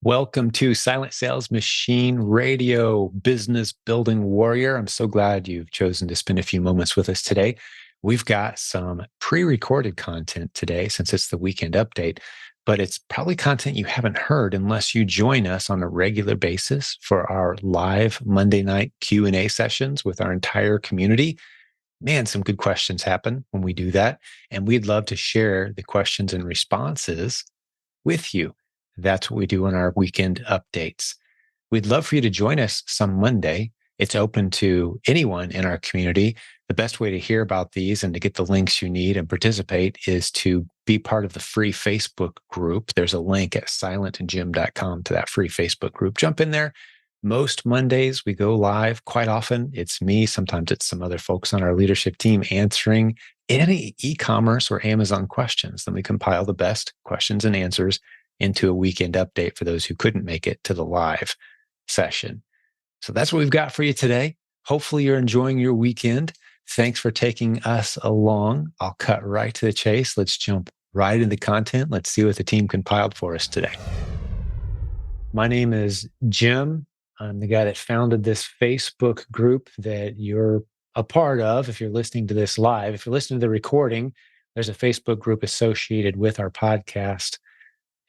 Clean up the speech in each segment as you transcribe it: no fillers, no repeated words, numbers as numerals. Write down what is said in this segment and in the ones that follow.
Welcome to Silent Sales Machine Radio, Business Building Warrior. I'm so glad you've chosen to spend a few moments with us today. We've got some pre-recorded content today since it's the weekend update, but it's probably content you haven't heard unless you join us on a regular basis for our live Monday night Q&A sessions with our entire community. Man, some good questions happen when we do that, and we'd love to share the questions and responses with you. That's what we do on our weekend updates. We'd love for you to join us some Monday. It's open to anyone in our community. The best way to hear about these and to get the links you need and participate is to be part of the free Facebook group. There's a link at silentjimdotcom to that free Facebook group. Jump in there. Most Mondays we go live. Quite often it's me. Sometimes it's some other folks on our leadership team answering any e-commerce or Amazon questions. Then we compile the best questions and answers into a weekend update for those who couldn't make it to the live session. So that's what we've got for you today. Hopefully you're enjoying your weekend. Thanks for taking us along. I'll cut right to the chase. Let's jump right into the content. Let's see what the team compiled for us today. My name is Jim. I'm the guy that founded this Facebook group that you're a part of if you're listening to this live. If you're listening to the recording, there's a Facebook group associated with our podcast.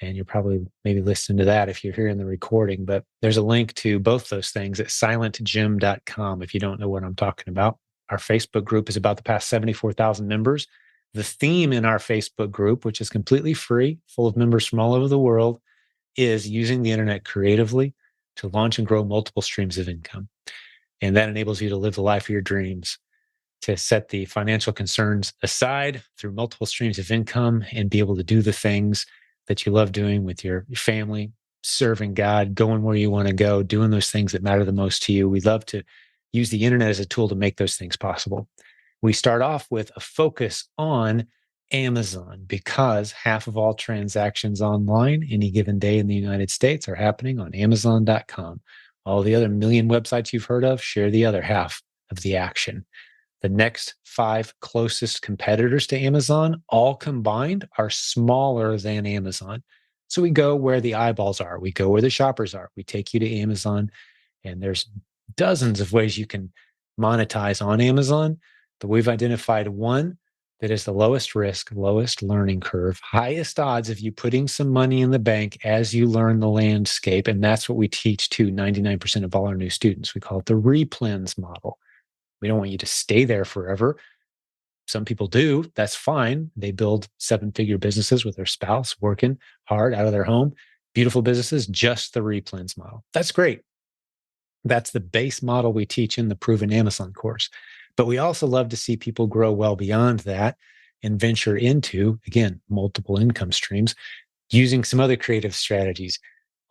And you're probably maybe listening to that if you're hearing the recording, but there's a link to both those things at silentjim.com if you don't know what I'm talking about. Our Facebook group is about the past 74,000 members. The theme in our Facebook group, which is completely free, full of members from all over the world, is using the internet creatively to launch and grow multiple streams of income. And that enables you to live the life of your dreams, to set the financial concerns aside through multiple streams of income and be able to do the things that you love doing with your family, serving God, going where you want to go, doing those things that matter the most to you. We love to use the internet as a tool to make those things possible. We start off with a focus on Amazon because half of all transactions online any given day in the United States are happening on Amazon.com. All the other million websites you've heard of share the other half of the action. The next 5 closest competitors to Amazon, all combined, are smaller than Amazon. So we go where the eyeballs are. We go where the shoppers are. We take you to Amazon, and there's dozens of ways you can monetize on Amazon, but we've identified one that is the lowest risk, lowest learning curve, highest odds of you putting some money in the bank as you learn the landscape, and that's what we teach to 99% of all our new students. We call it the replens model. We don't want you to stay there forever. Some people do. That's fine. They build 7-figure businesses with their spouse, working hard out of their home. Beautiful businesses, just the replens model. That's great. That's the base model we teach in the Proven Amazon course. But we also love to see people grow well beyond that and venture into, again, multiple income streams using some other creative strategies.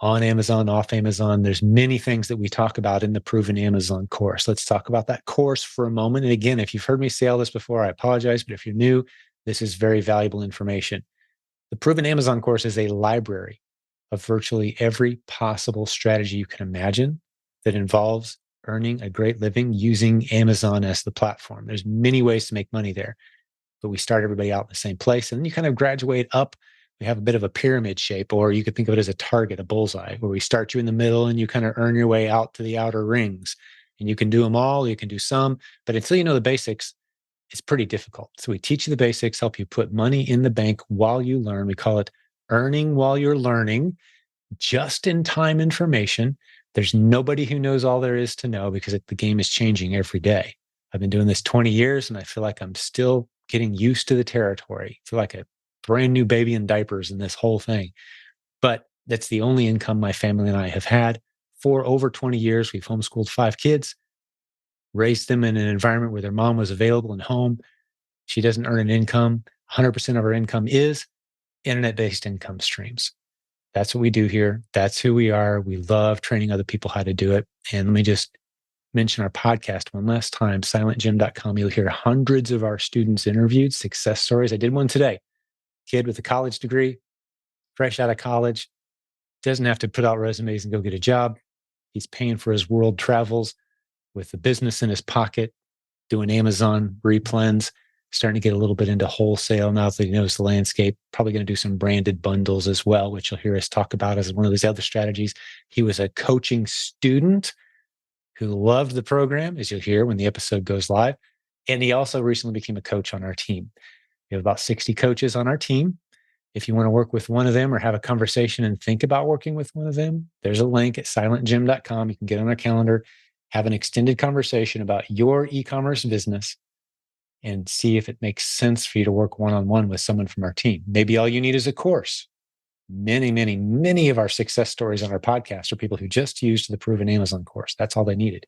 On Amazon, off Amazon, there's many things that we talk about in the Proven Amazon course. Let's talk about that course for a moment. And again, if you've heard me say all this before, I apologize. But if you're new, this is very valuable information. The Proven Amazon course is a library of virtually every possible strategy you can imagine that involves earning a great living using Amazon as the platform. There's many ways to make money there, but we start everybody out in the same place. And then you kind of graduate up. We have a bit of a pyramid shape, or you could think of it as a target, a bullseye, where we start you in the middle and you kind of earn your way out to the outer rings. And you can do them all, you can do some, but until you know the basics, it's pretty difficult. So we teach you the basics, help you put money in the bank while you learn. We call it earning while you're learning, just in time information. There's nobody who knows all there is to know because the game is changing every day. I've been doing this 20 years and I feel like I'm still getting used to the territory. I feel like a brand new baby in diapers in this whole thing. But that's the only income my family and I have had for over 20 years. We've homeschooled 5 kids, raised them in an environment where their mom was available and home. She doesn't earn an income. 100% of her income is internet-based income streams. That's what we do here. That's who we are. We love training other people how to do it. And let me just mention our podcast one last time, silentjim.com. You'll hear hundreds of our students interviewed, success stories. I did one today. Kid with a college degree, fresh out of college, doesn't have to put out resumes and go get a job. He's paying for his world travels with the business in his pocket, doing Amazon replens. starting to get a little bit into wholesale now that he knows the landscape. Probably going to do some branded bundles as well, which you'll hear us talk about as one of these other strategies. He was a coaching student who loved the program, as you'll hear when the episode goes live. And he also recently became a coach on our team. We have about 60 coaches on our team. If you want to work with one of them or have a conversation and think about working with one of them, there's a link at silentjimdotcom. You can get on our calendar, have an extended conversation about your e-commerce business, and see if it makes sense for you to work one-on-one with someone from our team. Maybe all you need is a course. Many of our success stories on our podcast are people who just used the proven Amazon course. That's all they needed.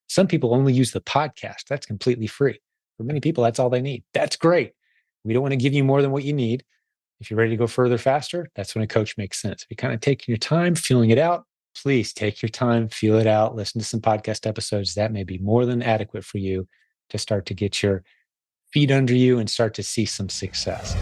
Some people only use the podcast. That's completely free. For many people, that's all they need. That's great. We don't want to give you more than what you need. If you're ready to go further faster, that's when a coach makes sense. If you're kind of taking your time, feeling it out, please take your time, feel it out, listen to some podcast episodes. That may be more than adequate for you to start to get your feet under you and start to see some success.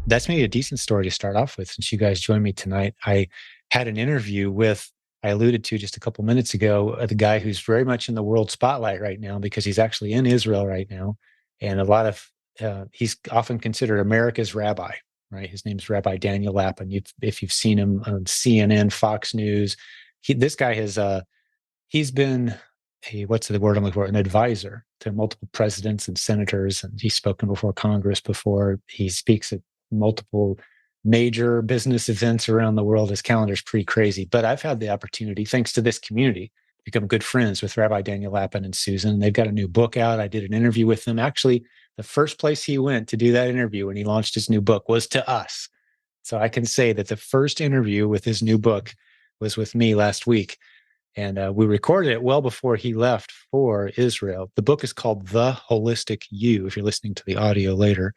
That's maybe a decent story to start off with. Since you guys joined me tonight, I had an interview with, I alluded to just a couple minutes ago, the guy who's very much in the world spotlight right now because he's actually in Israel right now. And a lot of, he's often considered America's rabbi, right? His name's Rabbi Daniel Lapin. If you've seen him on CNN, Fox News, this guy has, he's been what's the word I'm looking for? An advisor to multiple presidents and senators. And he's spoken before Congress before. He speaks at multiple major business events around the world. His calendar's pretty crazy. But I've had the opportunity, thanks to this community, to become good friends with Rabbi Daniel Lapin and Susan. They've got a new book out. I did an interview with them. Actually, the first place he went to do that interview when he launched his new book was to us. So I can say that the first interview with his new book was with me last week. And we recorded it well before he left for Israel. The book is called The Holistic You, if you're listening to the audio later.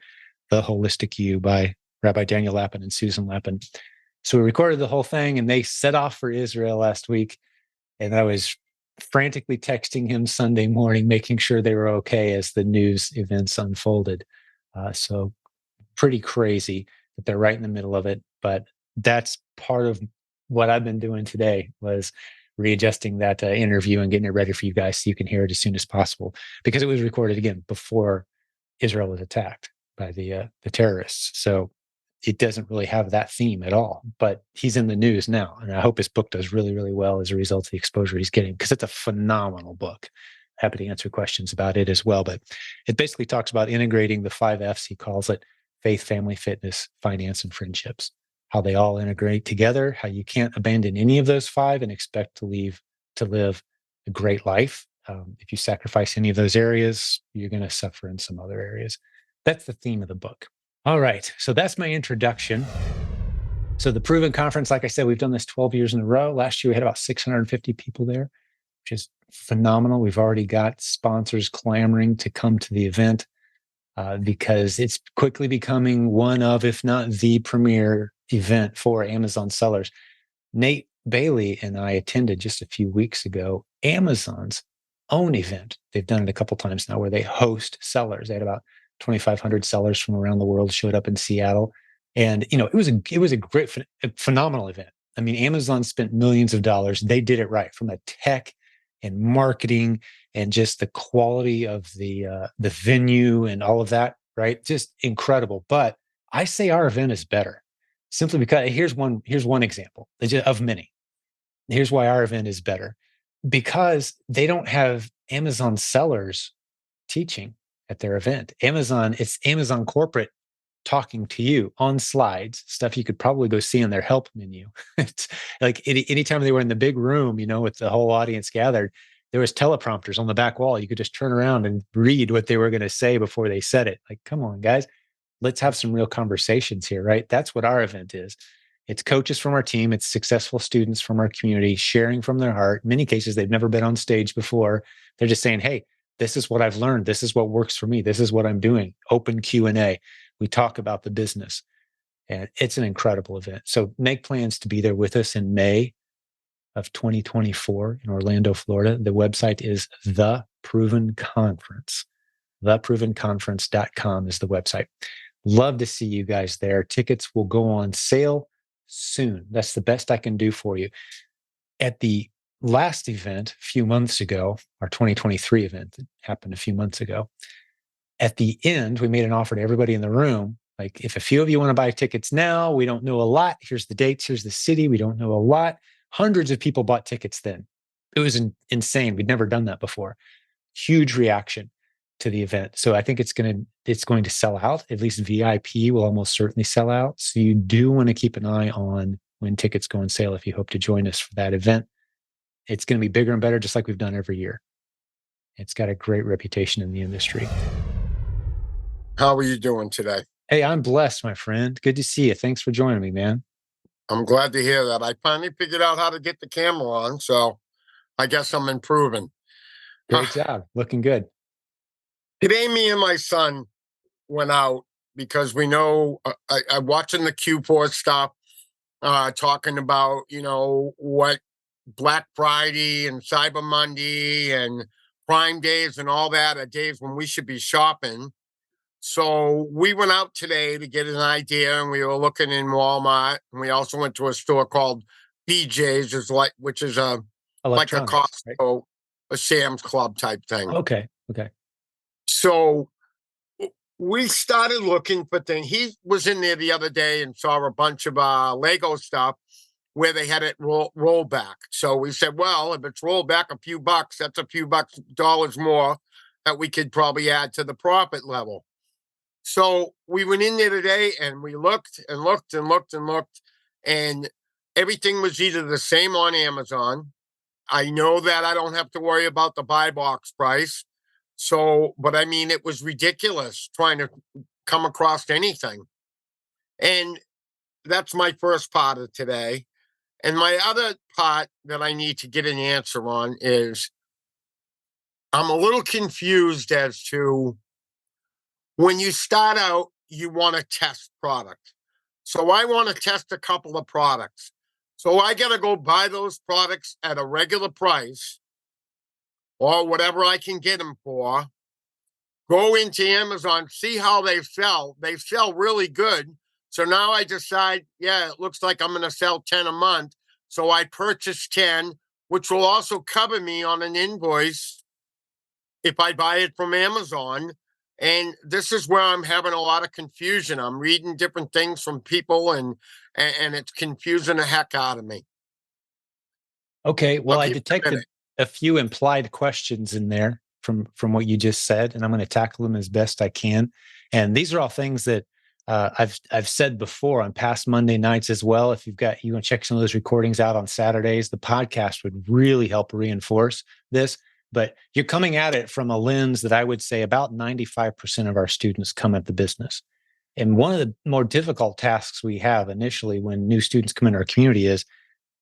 The Holistic You by Rabbi Daniel Lapin and Susan Lapin. So we recorded the whole thing, and they set off for Israel last week. And I was frantically texting him Sunday morning, making sure they were okay as the news events unfolded. So pretty crazy that they're right in the middle of it. But that's part of what I've been doing today was readjusting that interview and getting it ready for you guys so you can hear it as soon as possible, because it was recorded again before Israel was attacked by the terrorists. So it doesn't really have that theme at all, but he's in the news now. And I hope his book does really, really well as a result of the exposure he's getting, because it's a phenomenal book. Happy to answer questions about it as well. But it basically talks about integrating the 5 F's, he calls it: faith, family, fitness, finance, and friendships. How they all integrate together, how you can't abandon any of those 5 and expect to live a great life. If you sacrifice any of those areas, you're going to suffer in some other areas. That's the theme of the book. All right. So that's my introduction. So the Proven Conference, like I said, we've done this 12 years in a row. Last year, we had about 650 people there, which is phenomenal. We've already got sponsors clamoring to come to the event because it's quickly becoming one of, if not the premier event for Amazon sellers. Nate Bailey and I attended just a few weeks ago Amazon's own event. They've done it a couple times now where they host sellers. They had about 2,500 sellers from around the world showed up in Seattle. And, it was a great, phenomenal event. I mean, Amazon spent millions of dollars. They did it right, from the tech and marketing and just the quality of the venue and all of that, right? Just incredible. But I say our event is better, simply because here's one example of many. Here's why our event is better: because they don't have Amazon sellers teaching at their event. It's Amazon corporate talking to you on slides, stuff you could probably go see in their help menu. It's like anytime they were in the big room, with the whole audience gathered, there was teleprompters on the back wall. You could just turn around and read what they were going to say before they said it. Like, come on, guys, let's have some real conversations here, right? That's what our event is. It's coaches from our team. It's successful students from our community sharing from their heart. In many cases, they've never been on stage before. They're just saying, hey, this is what I've learned. This is what works for me. This is what I'm doing. Open Q&A. We talk about the business, and it's an incredible event. So make plans to be there with us in May of 2024 in Orlando, Florida. The website is The Proven Conference. TheProvenConference.com is the website. Love to see you guys there. Tickets will go on sale soon. That's the best I can do for you. At the last event a few months ago, our 2023 event that happened a few months ago, At the end, we made an offer to everybody in the room. Like, if a few of you want to buy tickets now, we don't know a lot. Here's the dates. Here's the city. We don't know a lot. Hundreds of people bought tickets then. It was insane. We'd never done that before. Huge reaction to the event. So I think it's going to sell out. At least VIP will almost certainly sell out. So you do want to keep an eye on when tickets go on sale if you hope to join us for that event. It's going to be bigger and better, just like we've done every year. It's got a great reputation in the industry. How are you doing today? Hey, I'm blessed, my friend. Good to see you. Thanks for joining me, man. I'm glad to hear that. I finally figured out how to get the camera on, so I guess I'm improving. Great job. Looking good. Today, me and my son went out because we know I'm watching the Q4 stuff, talking about, what Black Friday and Cyber Monday and Prime Days and all that are days when we should be shopping. So we went out today to get an idea, and we were looking in Walmart, and we also went to a store called BJ's, which is like a Costco, right? A Sam's Club type thing. Okay. So we started looking for things. He was in there the other day and saw a bunch of Lego stuff where they had it roll back. So we said, well, if it's rolled back a few bucks, that's a few dollars more that we could probably add to the profit level. So we went in there today and we looked and looked and looked and looked, and everything was either the same on Amazon. I know that I don't have to worry about the buy box price. So, but I mean, it was ridiculous trying to come across anything. And that's my first part of today. And my other part that I need to get an answer on is I'm a little confused as to when you start out, you want to test product. So I want to test a couple of products. So I got to go buy those products at a regular price or whatever I can get them for. Go into Amazon, see how they sell. They sell really good. So now I decide, yeah, it looks like I'm going to sell 10 a month. So I purchase 10, which will also cover me on an invoice if I buy it from Amazon. And this is where I'm having a lot of confusion. I'm reading different things from people and it's confusing the heck out of me. Okay. Well, I detected a few implied questions in there from what you just said, and I'm going to tackle them as best I can. And these are all things that I've said before on past Monday nights as well. If you want to check some of those recordings out on Saturdays, the podcast would really help reinforce this. But you're coming at it from a lens that I would say about 95% of our students come at the business. And one of the more difficult tasks we have initially when new students come into our community is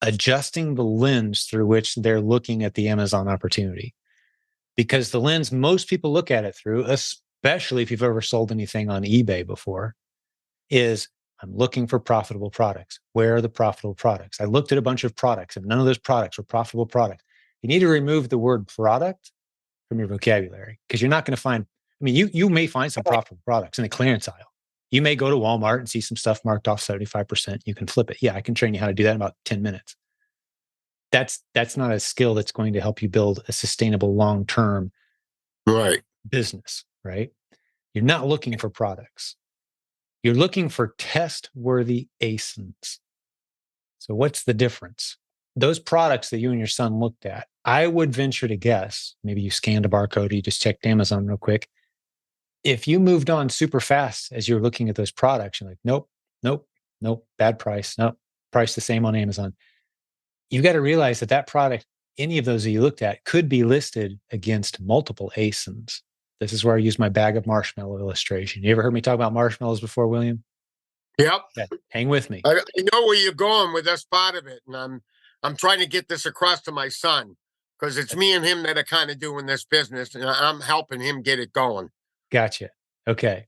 adjusting the lens through which they're looking at the Amazon opportunity. Because the lens most people look at it through, especially if you've ever sold anything on eBay before, is I'm looking for profitable products. Where are the profitable products? I looked at a bunch of products and none of those products were profitable products. You need to remove the word product from your vocabulary because you're not going to find, you may find some profitable products in the clearance aisle. You may go to Walmart and see some stuff marked off 75%. You can flip it. Yeah, I can train you how to do that in about 10 minutes. That's not a skill that's going to help you build a sustainable long-term business, right? You're not looking for products. You're looking for test-worthy ASINs. So what's the difference? Those products that you and your son looked at, I would venture to guess, maybe you scanned a barcode, or you just checked Amazon real quick. If you moved on super fast as you're looking at those products, you're like, nope, bad price, nope, price the same on Amazon. You got to realize that product, any of those that you looked at, could be listed against multiple ASINs. This is where I use my bag of marshmallow illustration. You ever heard me talk about marshmallows before, William? Yep. Yeah, hang with me. I know where you're going with this part of it, and I'm trying to get this across to my son because it's me and him that are kind of doing this business, and I'm helping him get it going. Gotcha. Okay.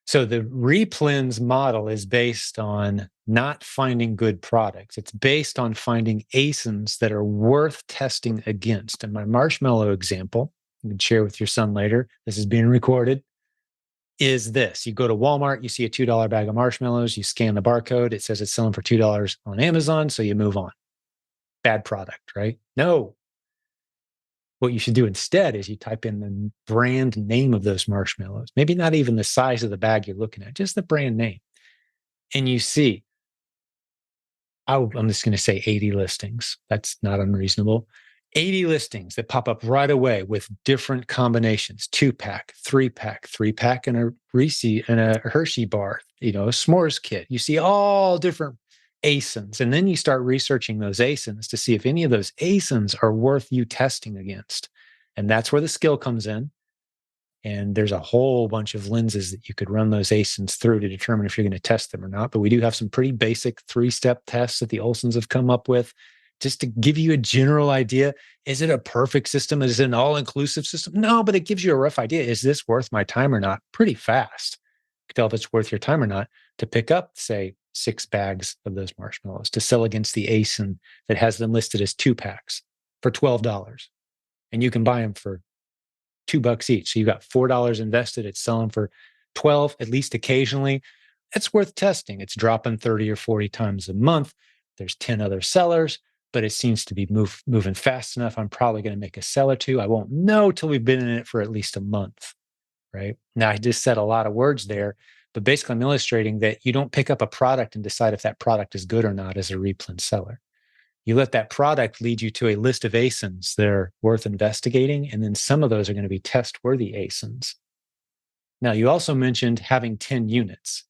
So the Replens model is based on not finding good products. It's based on finding ASINs that are worth testing against. And my marshmallow example, you can share with your son later, this is being recorded, is this. You go to Walmart, you see a $2 bag of marshmallows, you scan the barcode, it says it's selling for $2 on Amazon, so you move on. Bad product, right? No. What you should do instead is you type in the brand name of those marshmallows, maybe not even the size of the bag you're looking at, just the brand name. And you see, I'm just going to say 80 listings. That's not unreasonable. 80 listings that pop up right away with different combinations, 2-pack, 3-pack, 3-pack, and a Reese and a Hershey bar, a s'mores kit. You see all different ASINs. And then you start researching those ASINs to see if any of those ASINs are worth you testing against. And that's where the skill comes in. And there's a whole bunch of lenses that you could run those ASINs through to determine if you're going to test them or not. But we do have some pretty basic 3-step tests that the Olsons have come up with just to give you a general idea. Is it a perfect system? Is it an all-inclusive system? No, but it gives you a rough idea. Is this worth my time or not? Pretty fast. You can tell if it's worth your time or not to pick up, say, 6 bags of those marshmallows to sell against the ASIN that has them listed as 2-packs for $12. And you can buy them for $2 each. So you got $4 invested. It's selling for 12, at least occasionally. It's worth testing. It's dropping 30 or 40 times a month. There's 10 other sellers, but it seems to be moving fast enough. I'm probably going to make a sell or two. I won't know till we've been in it for at least a month, right? Now, I just said a lot of words there, but basically I'm illustrating that you don't pick up a product and decide if that product is good or not as a replen seller. You let that product lead you to a list of ASINs that are worth investigating, and then some of those are going to be test-worthy ASINs. Now, you also mentioned having 10 units.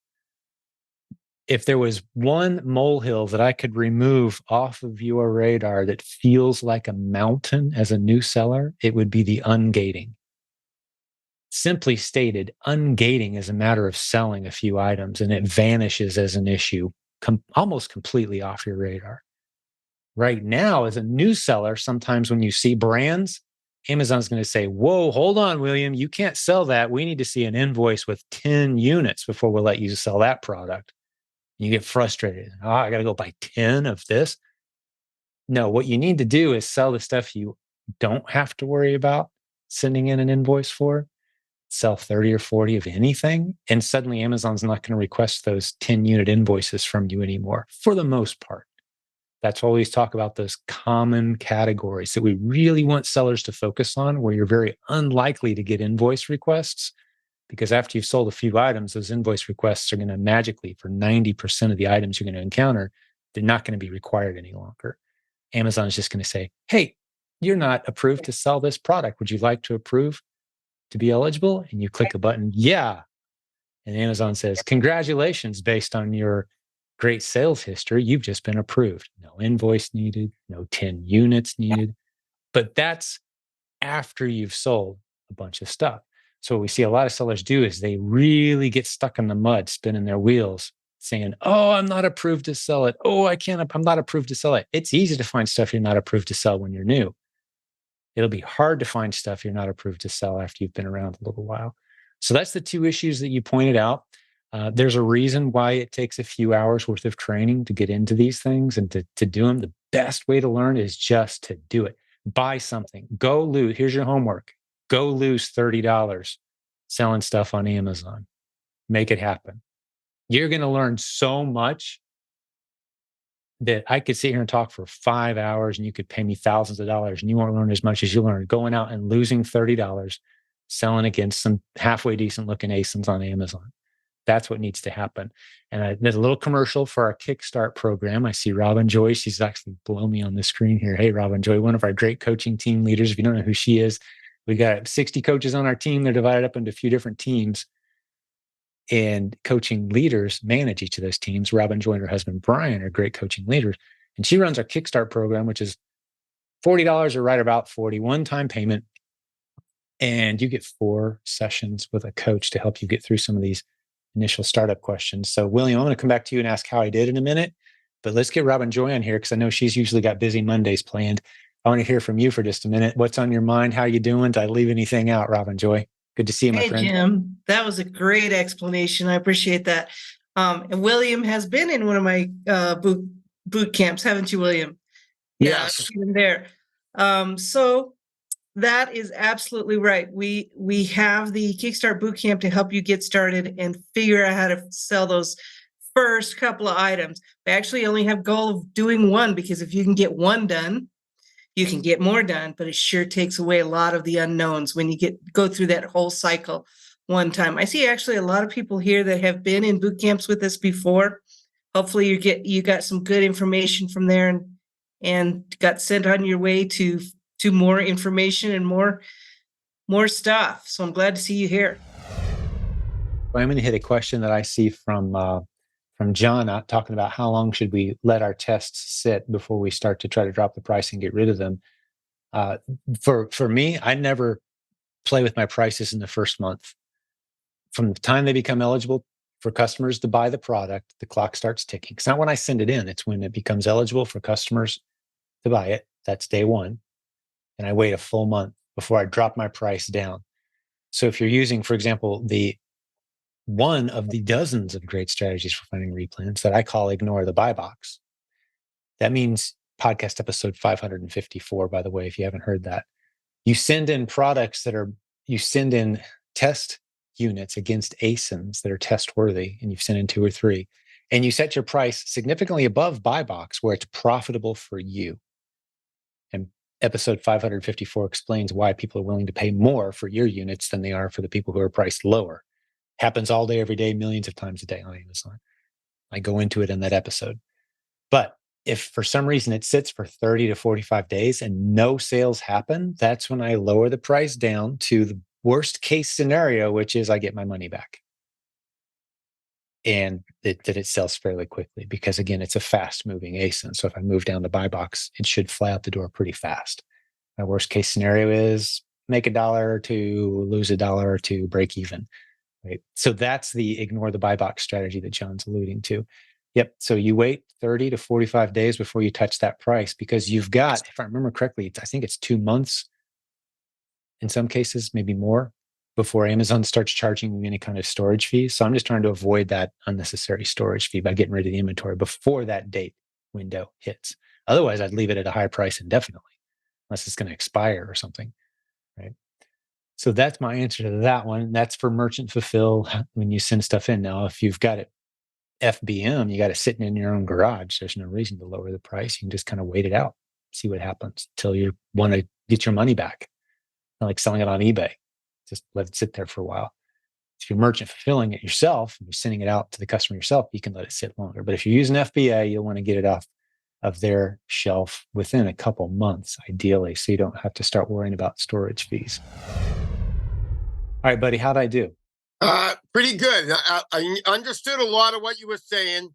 If there was one molehill that I could remove off of your radar that feels like a mountain as a new seller, it would be the ungating. Simply stated, ungating is a matter of selling a few items, and it vanishes as an issue almost completely off your radar. Right now, as a new seller, sometimes when you see brands, Amazon's going to say, whoa, hold on, William, you can't sell that. We need to see an invoice with 10 units before we'll let you sell that product. You get frustrated. Oh, I got to go buy 10 of this. No, what you need to do is sell the stuff you don't have to worry about sending in an invoice for. Sell 30 or 40 of anything. And suddenly Amazon's not going to request those 10 unit invoices from you anymore, for the most part. That's why we always talk about those common categories that we really want sellers to focus on, where you're very unlikely to get invoice requests, because after you've sold a few items, those invoice requests are going to magically, for 90% of the items you're going to encounter, they're not going to be required any longer. Amazon is just going to say, hey, you're not approved to sell this product. Would you like to approve to be eligible? And you click a button, yeah. And Amazon says, congratulations, based on your great sales history, you've just been approved. No invoice needed, no 10 units needed. But that's after you've sold a bunch of stuff. So what we see a lot of sellers do is they really get stuck in the mud, spinning their wheels, saying, oh, I'm not approved to sell it. Oh, I'm not approved to sell it. It's easy to find stuff you're not approved to sell when you're new. It'll be hard to find stuff you're not approved to sell after you've been around a little while. So that's the 2 issues that you pointed out. There's a reason why it takes a few hours worth of training to get into these things and to do them. The best way to learn is just to do it. Buy something. Go lose. Here's your homework. Go lose $30 selling stuff on Amazon. Make it happen. You're going to learn so much that I could sit here and talk for 5 hours and you could pay me thousands of dollars and you won't learn as much as you learn going out and losing $30 selling against some halfway decent looking ASINs on Amazon. That's what needs to happen. And there's a little commercial for our Kickstart program. I see Robin Joy. She's actually below me on the screen here. Hey, Robin Joy, one of our great coaching team leaders. If you don't know who she is, we got 60 coaches on our team. They're divided up into a few different teams. And coaching leaders manage each of those teams. Robin Joy and her husband, Brian, are great coaching leaders. And she runs our Kickstart program, which is $40 or right about 40, one-time payment. And you get 4 sessions with a coach to help you get through some of these initial startup questions. So, William, I'm going to come back to you and ask how I did in a minute. But let's get Robin Joy on here because I know she's usually got busy Mondays planned. I want to hear from you for just a minute. What's on your mind? How you doing? Did I leave anything out, Robin Joy? Good to see you, my friend. Hey, Jim. That was a great explanation. I appreciate that. And William has been in one of my boot camps, haven't you, William? Yes. Yeah, there. So that is absolutely right. We have the Kickstart Bootcamp to help you get started and figure out how to sell those first couple of items. We actually only have goal of doing one because if you can get one done, You can get more done, but it sure takes away a lot of the unknowns when you go through that whole cycle one time. I see actually a lot of people here that have been in boot camps with us before. Hopefully you got some good information from there and got sent on your way to more information and more stuff. So I'm glad to see you here. Well, I'm going to hit a question that I see from John talking about how long should we let our tests sit before we start to try to drop the price and get rid of them. For me, I never play with my prices in the first month. From the time they become eligible for customers to buy the product, the clock starts ticking. It's not when I send it in, it's when it becomes eligible for customers to buy it. That's day one. And I wait a full month before I drop my price down. So if you're using, for example, one of the dozens of great strategies for finding replans that I call ignore the buy box. That means podcast episode 554, by the way, if you haven't heard that. You send in you send in test units against ASINs that are test worthy, and you've sent in 2 or 3, and you set your price significantly above buy box where it's profitable for you. And episode 554 explains why people are willing to pay more for your units than they are for the people who are priced lower. Happens all day, every day, millions of times a day on Amazon. I go into it in that episode. But if for some reason it sits for 30 to 45 days and no sales happen, that's when I lower the price down to the worst case scenario, which is I get my money back. And that it sells fairly quickly because, again, it's a fast moving ASIN. So if I move down the buy box, it should fly out the door pretty fast. My worst case scenario is make $1 or $2, lose $1 or $2, break even. Right. So that's the ignore the buy box strategy that John's alluding to. Yep. So you wait 30 to 45 days before you touch that price because you've got, if I remember correctly, I think it's 2 months in some cases, maybe more, before Amazon starts charging you any kind of storage fee. So I'm just trying to avoid that unnecessary storage fee by getting rid of the inventory before that date window hits. Otherwise, I'd leave it at a high price indefinitely, unless it's going to expire or something. Right. So that's my answer to that one. That's for merchant fulfill when you send stuff in. Now, if you've got it FBM, you got it sitting in your own garage, there's no reason to lower the price. You can just kind of wait it out, see what happens until you want to get your money back. Not like selling it on eBay. Just let it sit there for a while. If you're merchant fulfilling it yourself and you're sending it out to the customer yourself, you can let it sit longer. But if you're using FBA, you'll want to get it off of their shelf within a couple months, ideally, so you don't have to start worrying about storage fees. All right, buddy, how'd I do? Pretty good. I understood a lot of what you were saying.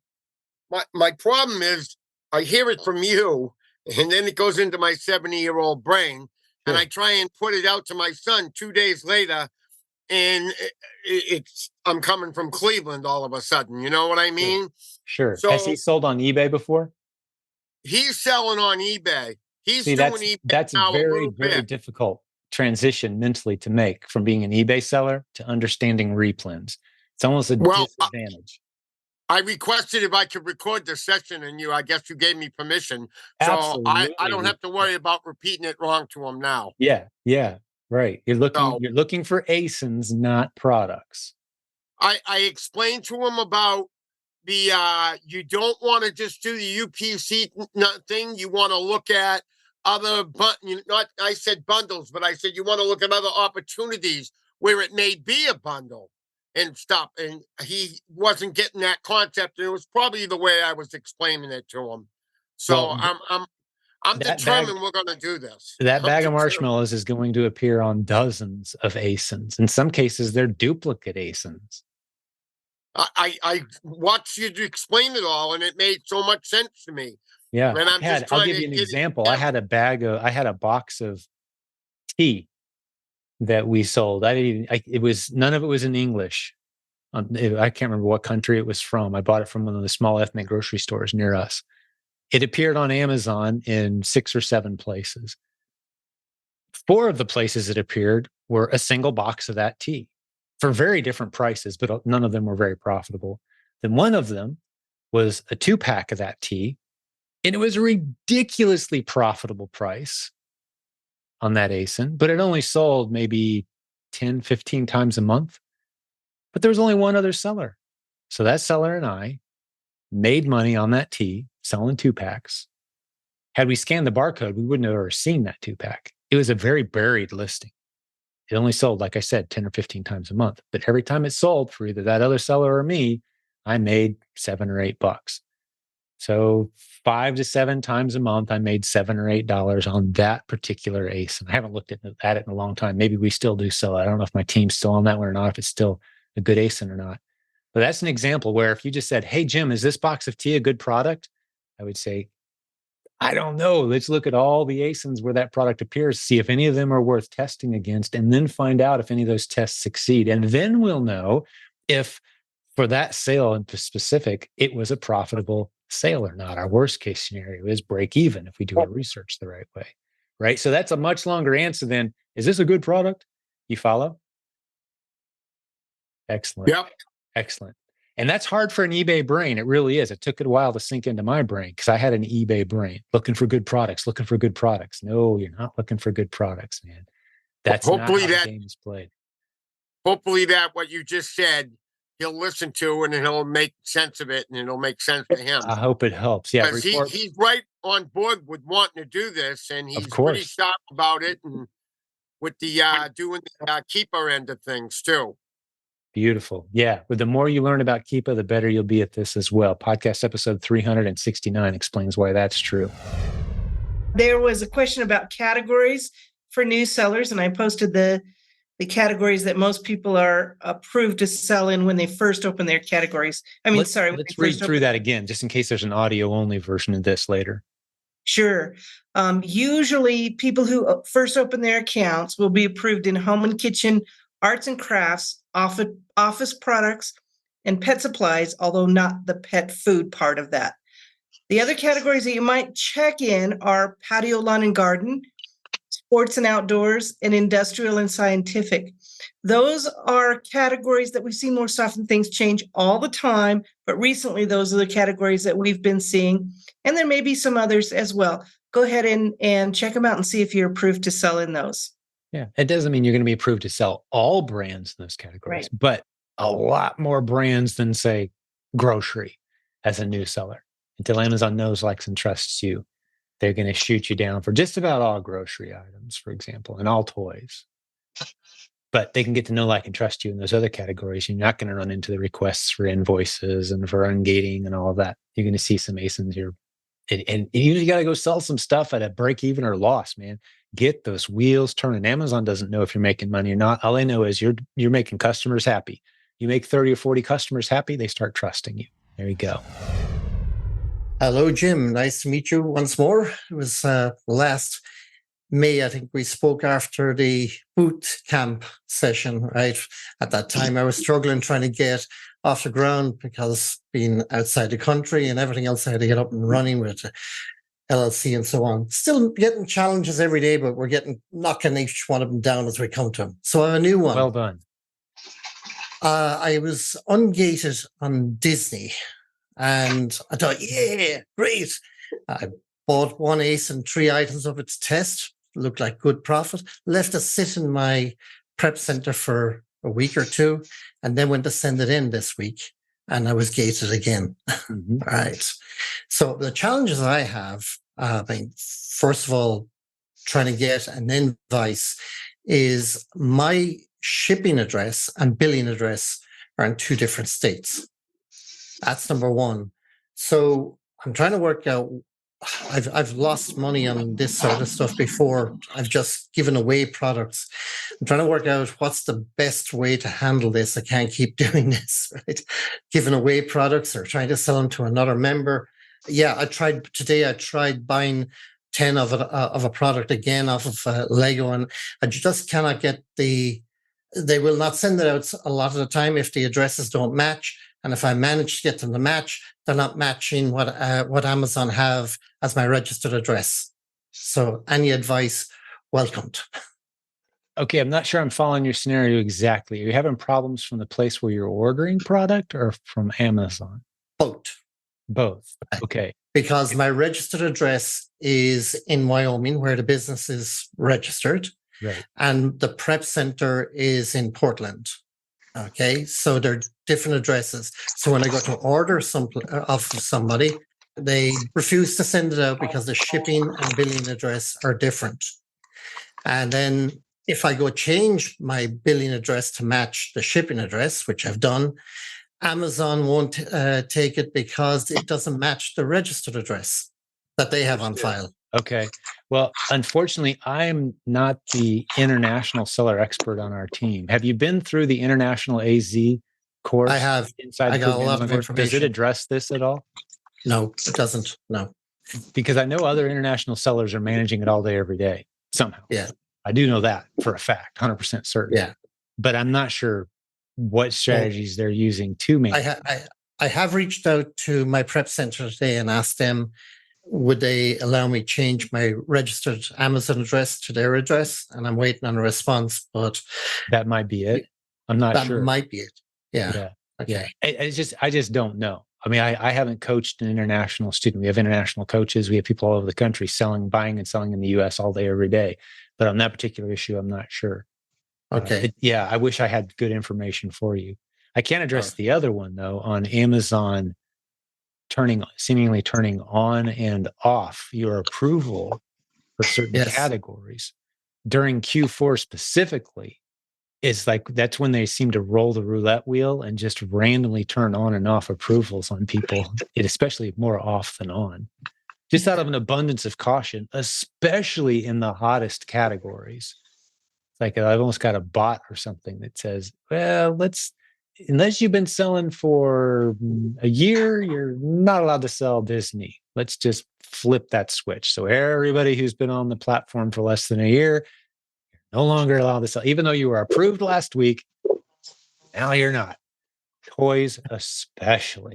My problem is I hear it from you, and then it goes into my 70-year-old brain, and I try and put it out to my son 2 days later, and I'm coming from Cleveland all of a sudden. You know what I mean? Sure. So has he sold on eBay before? He's selling on eBay. He's doing eBay that's now very, very difficult transition mentally to make from being an eBay seller to understanding replens. It's almost a disadvantage. I requested if I could record the session, and I guess you gave me permission. Absolutely. So I don't have to worry about repeating it wrong to him now. Yeah, right. You're looking for ASINs, not products. I explained to him about the you don't want to just do the UPC thing. You want to look at other I said bundles, but I said you want to look at other opportunities where it may be a bundle and stuff. And he wasn't getting that concept, and it was probably the way I was explaining it to him. So I'm determined we're going to do this. That bag of marshmallows is going to appear on dozens of ASINs. In some cases, they're duplicate ASINs. I watched you explain it all, and it made so much sense to me. Yeah, I'll give you an example. I had a box of tea that we sold. None of it was in English. I can't remember what country it was from. I bought it from one of the small ethnic grocery stores near us. It appeared on Amazon in 6 or 7 places. 4 of the places it appeared were a single box of that tea for very different prices, but none of them were very profitable. Then one of them was a 2-pack of that tea, and it was a ridiculously profitable price on that ASIN, but it only sold maybe 10, 15 times a month. But there was only one other seller. So that seller and I made money on that tea, selling 2-packs. Had we scanned the barcode, we wouldn't have ever seen that 2-pack. It was a very buried listing. It only sold, like I said, 10 or 15 times a month. But every time it sold for either that other seller or me, I made $7 or $8. So 5 to 7 times a month, I made $7 or $8 on that particular ASIN. I haven't looked at it in a long time. Maybe we still do sell it. I don't know if my team's still on that one or not, if it's still a good ASIN or not. But that's an example where if you just said, hey, Jim, is this box of tea a good product? I would say, I don't know. Let's look at all the ASINs where that product appears, see if any of them are worth testing against, and then find out if any of those tests succeed. And then we'll know if for that sale in specific, it was a profitable sale or not. Our worst case scenario is break even if we do our research the right way, right? So that's a much longer answer than, is this a good product? You follow? Excellent. Yep. Excellent. And that's hard for an eBay brain. It really is. It took it a while to sink into my brain because I had an eBay brain looking for good products, looking for good products. No, you're not looking for good products, man. That's Hopefully not how the game is played. Hopefully that what you just said, he'll listen to and he'll make sense of it and it'll make sense to him. I hope it helps. Yeah. Because he's right on board with wanting to do this and he's Of course. pretty sharp about it and with the doing the Keepa end of things too. Beautiful. Yeah. But the more you learn about Keepa, the better you'll be at this as well. Podcast episode 369 explains why that's true. There was a question about categories for new sellers, and I posted the categories that most people are approved to sell in when they first open their categories. Let's read through that again, just in case there's an audio-only version of this later. Sure. Usually people who first open their accounts will be approved in home and kitchen, arts and crafts, office products, and pet supplies, although not the pet food part of that. The other categories that you might check in are patio, lawn, and garden, sports and outdoors, and industrial and scientific. Those are categories that we see most often. Things change all the time, but recently those are the categories that we've been seeing. And there may be some others as well. Go ahead and check them out and see if you're approved to sell in those. Yeah, it doesn't mean you're going to be approved to sell all brands in those categories, Right. but a lot more brands than, say, grocery as a new seller. Until Amazon knows, likes, and trusts you, they're going to shoot you down for just about all grocery items, for example, and all toys. But they can get to know, like, and trust you in those other categories. You're not going to run into the requests for invoices and for ungating and all of that. You're going to see some ASINs here. And you got to go sell some stuff at a break even or loss, man. Get those wheels turning. Amazon doesn't know if you're making money or not. All they know is you're making customers happy. You make 30 or 40 customers happy, they start trusting you. There you go. Hello, Jim. Nice to meet you once more. It was last May, I think we spoke after the boot camp session, right? At that time, I was struggling trying to get off the ground because being outside the country and everything else, I had to get up and running with LLC and so on. Still getting challenges every day, but we're knocking each one of them down as we come to them. So I have a new one. Well done. I was ungated on Disney and I thought, yeah, great. I bought one ACE and 3 items of its test. Looked like good profit. Left it sit in my prep center for a week or two and then went to send it in this week. And I was gated again. Mm-hmm. Right. So the challenges I have, first of all, trying to get an invoice is my shipping address and billing address are in 2 different states. That's number one. So I'm trying to work out, I've lost money on this sort of stuff before. I've just given away products. I'm trying to work out what's the best way to handle this. I can't keep doing this, right? Giving away products or trying to sell them to another member. Yeah, I tried buying 10 of a product again off of Lego, and I just cannot get they will not send it out a lot of the time if the addresses don't match. And if I manage to get them to match, they're not matching what Amazon have as my registered address. So any advice, welcomed. Okay, I'm not sure I'm following your scenario exactly. Are you having problems from the place where you're ordering product or from Amazon? Both. Okay. Because my registered address is in Wyoming, where the business is registered. Right. And the prep center is in Portland. Okay, so they're different addresses. So when I go to order some of somebody, they refuse to send it out because the shipping and billing address are different. And then if I go change my billing address to match the shipping address, which I've done, Amazon won't take it because it doesn't match the registered address that they have on file. Okay. Well, unfortunately, I'm not the international seller expert on our team. Have you been through the international AZ course? I have. Inside I got a Food lot of Management course? Does it information. address this at all? No, it doesn't. No. Because I know other international sellers are managing it all day, every day, somehow. Yeah. I do know that for a fact, 100% certain. Yeah. But I'm not sure what strategies they're using to manage. I have reached out to my prep center today and asked them, would they allow me change my registered Amazon address to their address? And I'm waiting on a response, but that might be it. I'm not sure. That might be it. Yeah. Yeah. Okay. Yeah. I just don't know. I mean, I haven't coached an international student. We have international coaches. We have people all over the country buying and selling in the US all day, every day. But on that particular issue, I'm not sure. Okay. I wish I had good information for you. I can't address the other one, though, on Amazon seemingly turning on and off your approval for certain categories during Q4 specifically. Is like that's when they seem to roll the roulette wheel and just randomly turn on and off approvals on people, especially more off than on, just out of an abundance of caution, especially in the hottest categories. It's like I've almost got a bot or something that says, well, unless you've been selling for a year, you're not allowed to sell Disney. Let's just flip that switch. So everybody who's been on the platform for less than a year, no longer allowed to sell, even though you were approved last week. Now you're not. Toys, especially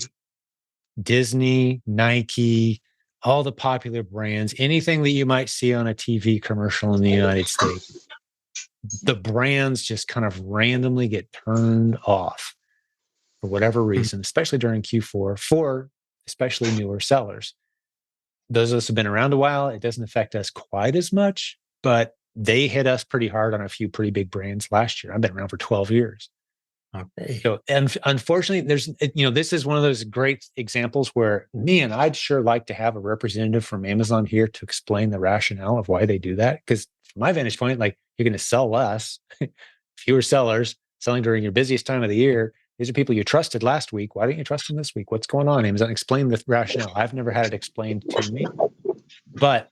Disney, Nike, all the popular brands, anything that you might see on a TV commercial in the United States, the brands just kind of randomly get turned off for whatever reason, especially during Q4 for especially newer sellers. Those of us who've been around a while, it doesn't affect us quite as much, but they hit us pretty hard on a few pretty big brands last year. I've been around for 12 years. Okay. So, and unfortunately, this is one of those great examples where I'd sure like to have a representative from Amazon here to explain the rationale of why they do that. Because from my vantage point, like you're going to sell less, fewer sellers selling during your busiest time of the year. These are people you trusted last week. Why don't you trust them this week? What's going on, Amazon? Explain the rationale. I've never had it explained to me, but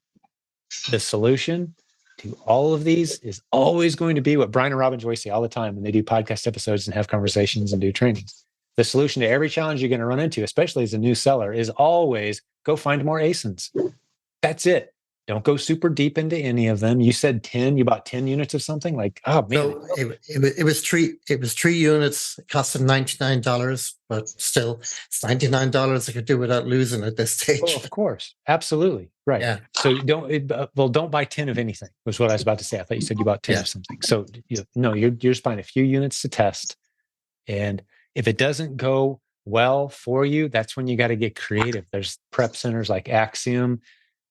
the solution to all of these is always going to be what Brian and Robin Joy say all the time when they do podcast episodes and have conversations and do trainings. The solution to every challenge you're going to run into, especially as a new seller, is always go find more ASINs. That's it. Don't go super deep into any of them. You said 10, you bought 10 units of something like, oh man. So it was three units. It cost them $99, but still it's $99 I could do without losing at this stage. Oh, of course. Absolutely. Right. Yeah. So don't buy 10 of anything was what I was about to say. I thought you said you bought 10 of something. So you're just buying a few units to test. And if it doesn't go well for you, that's when you got to get creative. There's prep centers like Axiom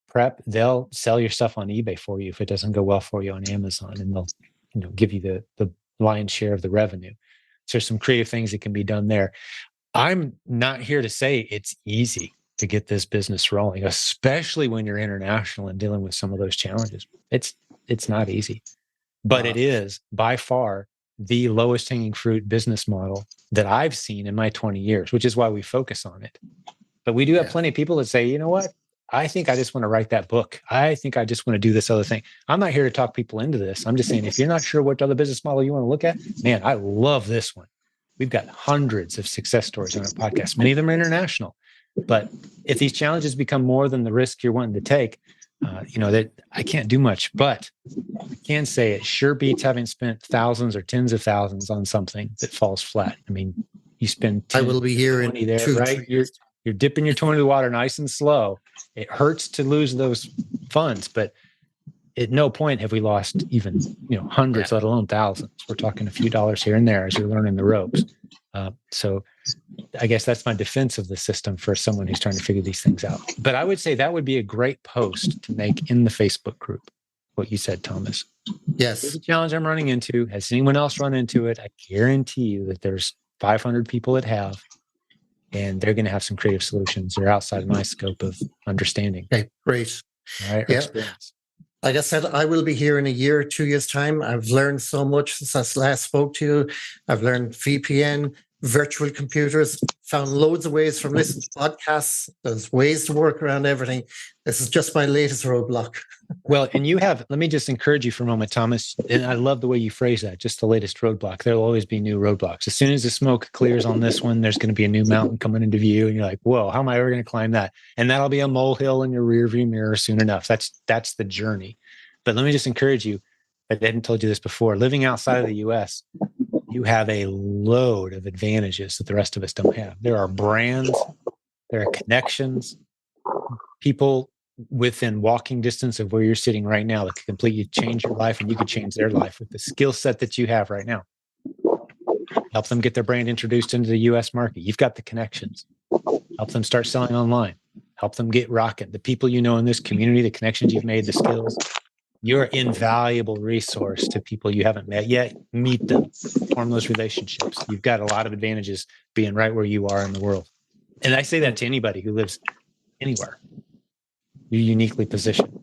Prep. They'll sell your stuff on eBay for you if it doesn't go well for you on Amazon, and they'll give you the lion's share of the revenue. So there's some creative things that can be done there. I'm not here to say it's easy to get this business rolling, especially when you're international and dealing with some of those challenges. It's not easy, but it is by far the lowest hanging fruit business model that I've seen in my 20 years, which is why we focus on it. But we do have plenty of people that say, you know what? I think I just want to write that book. I think I just want to do this other thing. I'm not here to talk people into this. I'm just saying, if you're not sure what other business model you want to look at, man, I love this one. We've got hundreds of success stories on our podcast. Many of them are international. But if these challenges become more than the risk you're wanting to take, that I can't do much. But I can say it sure beats having spent thousands or tens of thousands on something that falls flat. I mean, you spend 10, I will be here in there, 2 right? You're dipping your toe into the water nice and slow. It hurts to lose those funds, but at no point have we lost even hundreds, let alone thousands. We're talking a few dollars here and there as you're learning the ropes. So I guess that's my defense of the system for someone who's trying to figure these things out. But I would say that would be a great post to make in the Facebook group, what you said, Thomas. Yes. Here's a challenge I'm running into. Has anyone else run into it? I guarantee you that there's 500 people that have. and they're going to have some creative solutions that are outside of my scope of understanding. Okay, great. All right. Yeah. Experience. Like I said, I will be here in a year, 2 years' time. I've learned so much since I last spoke to you. I've learned VPN, virtual computers, found loads of ways from listening to podcasts. There's ways to work around everything. This is just my latest roadblock. Well, and let me just encourage you for a moment, Thomas. And I love the way you phrase that, just the latest roadblock. There'll always be new roadblocks. As soon as the smoke clears on this one, there's going to be a new mountain coming into view. And you're like, whoa, how am I ever going to climb that? And that'll be a molehill in your rearview mirror soon enough. That's the journey. But let me just encourage you. I hadn't told you this before. Living outside of the US, you have a load of advantages that the rest of us don't have. There are brands, there are connections, people within walking distance of where you're sitting right now that could completely change your life, and you could change their life with the skill set that you have right now. Help them get their brand introduced into the US market. You've got the connections. Help them start selling online. Help them get rocking. The people you know in this community, the connections you've made, the skills. You're an invaluable resource to people you haven't met yet. Meet them, form those relationships. You've got a lot of advantages being right where you are in the world. And I say that to anybody who lives anywhere. You're uniquely positioned.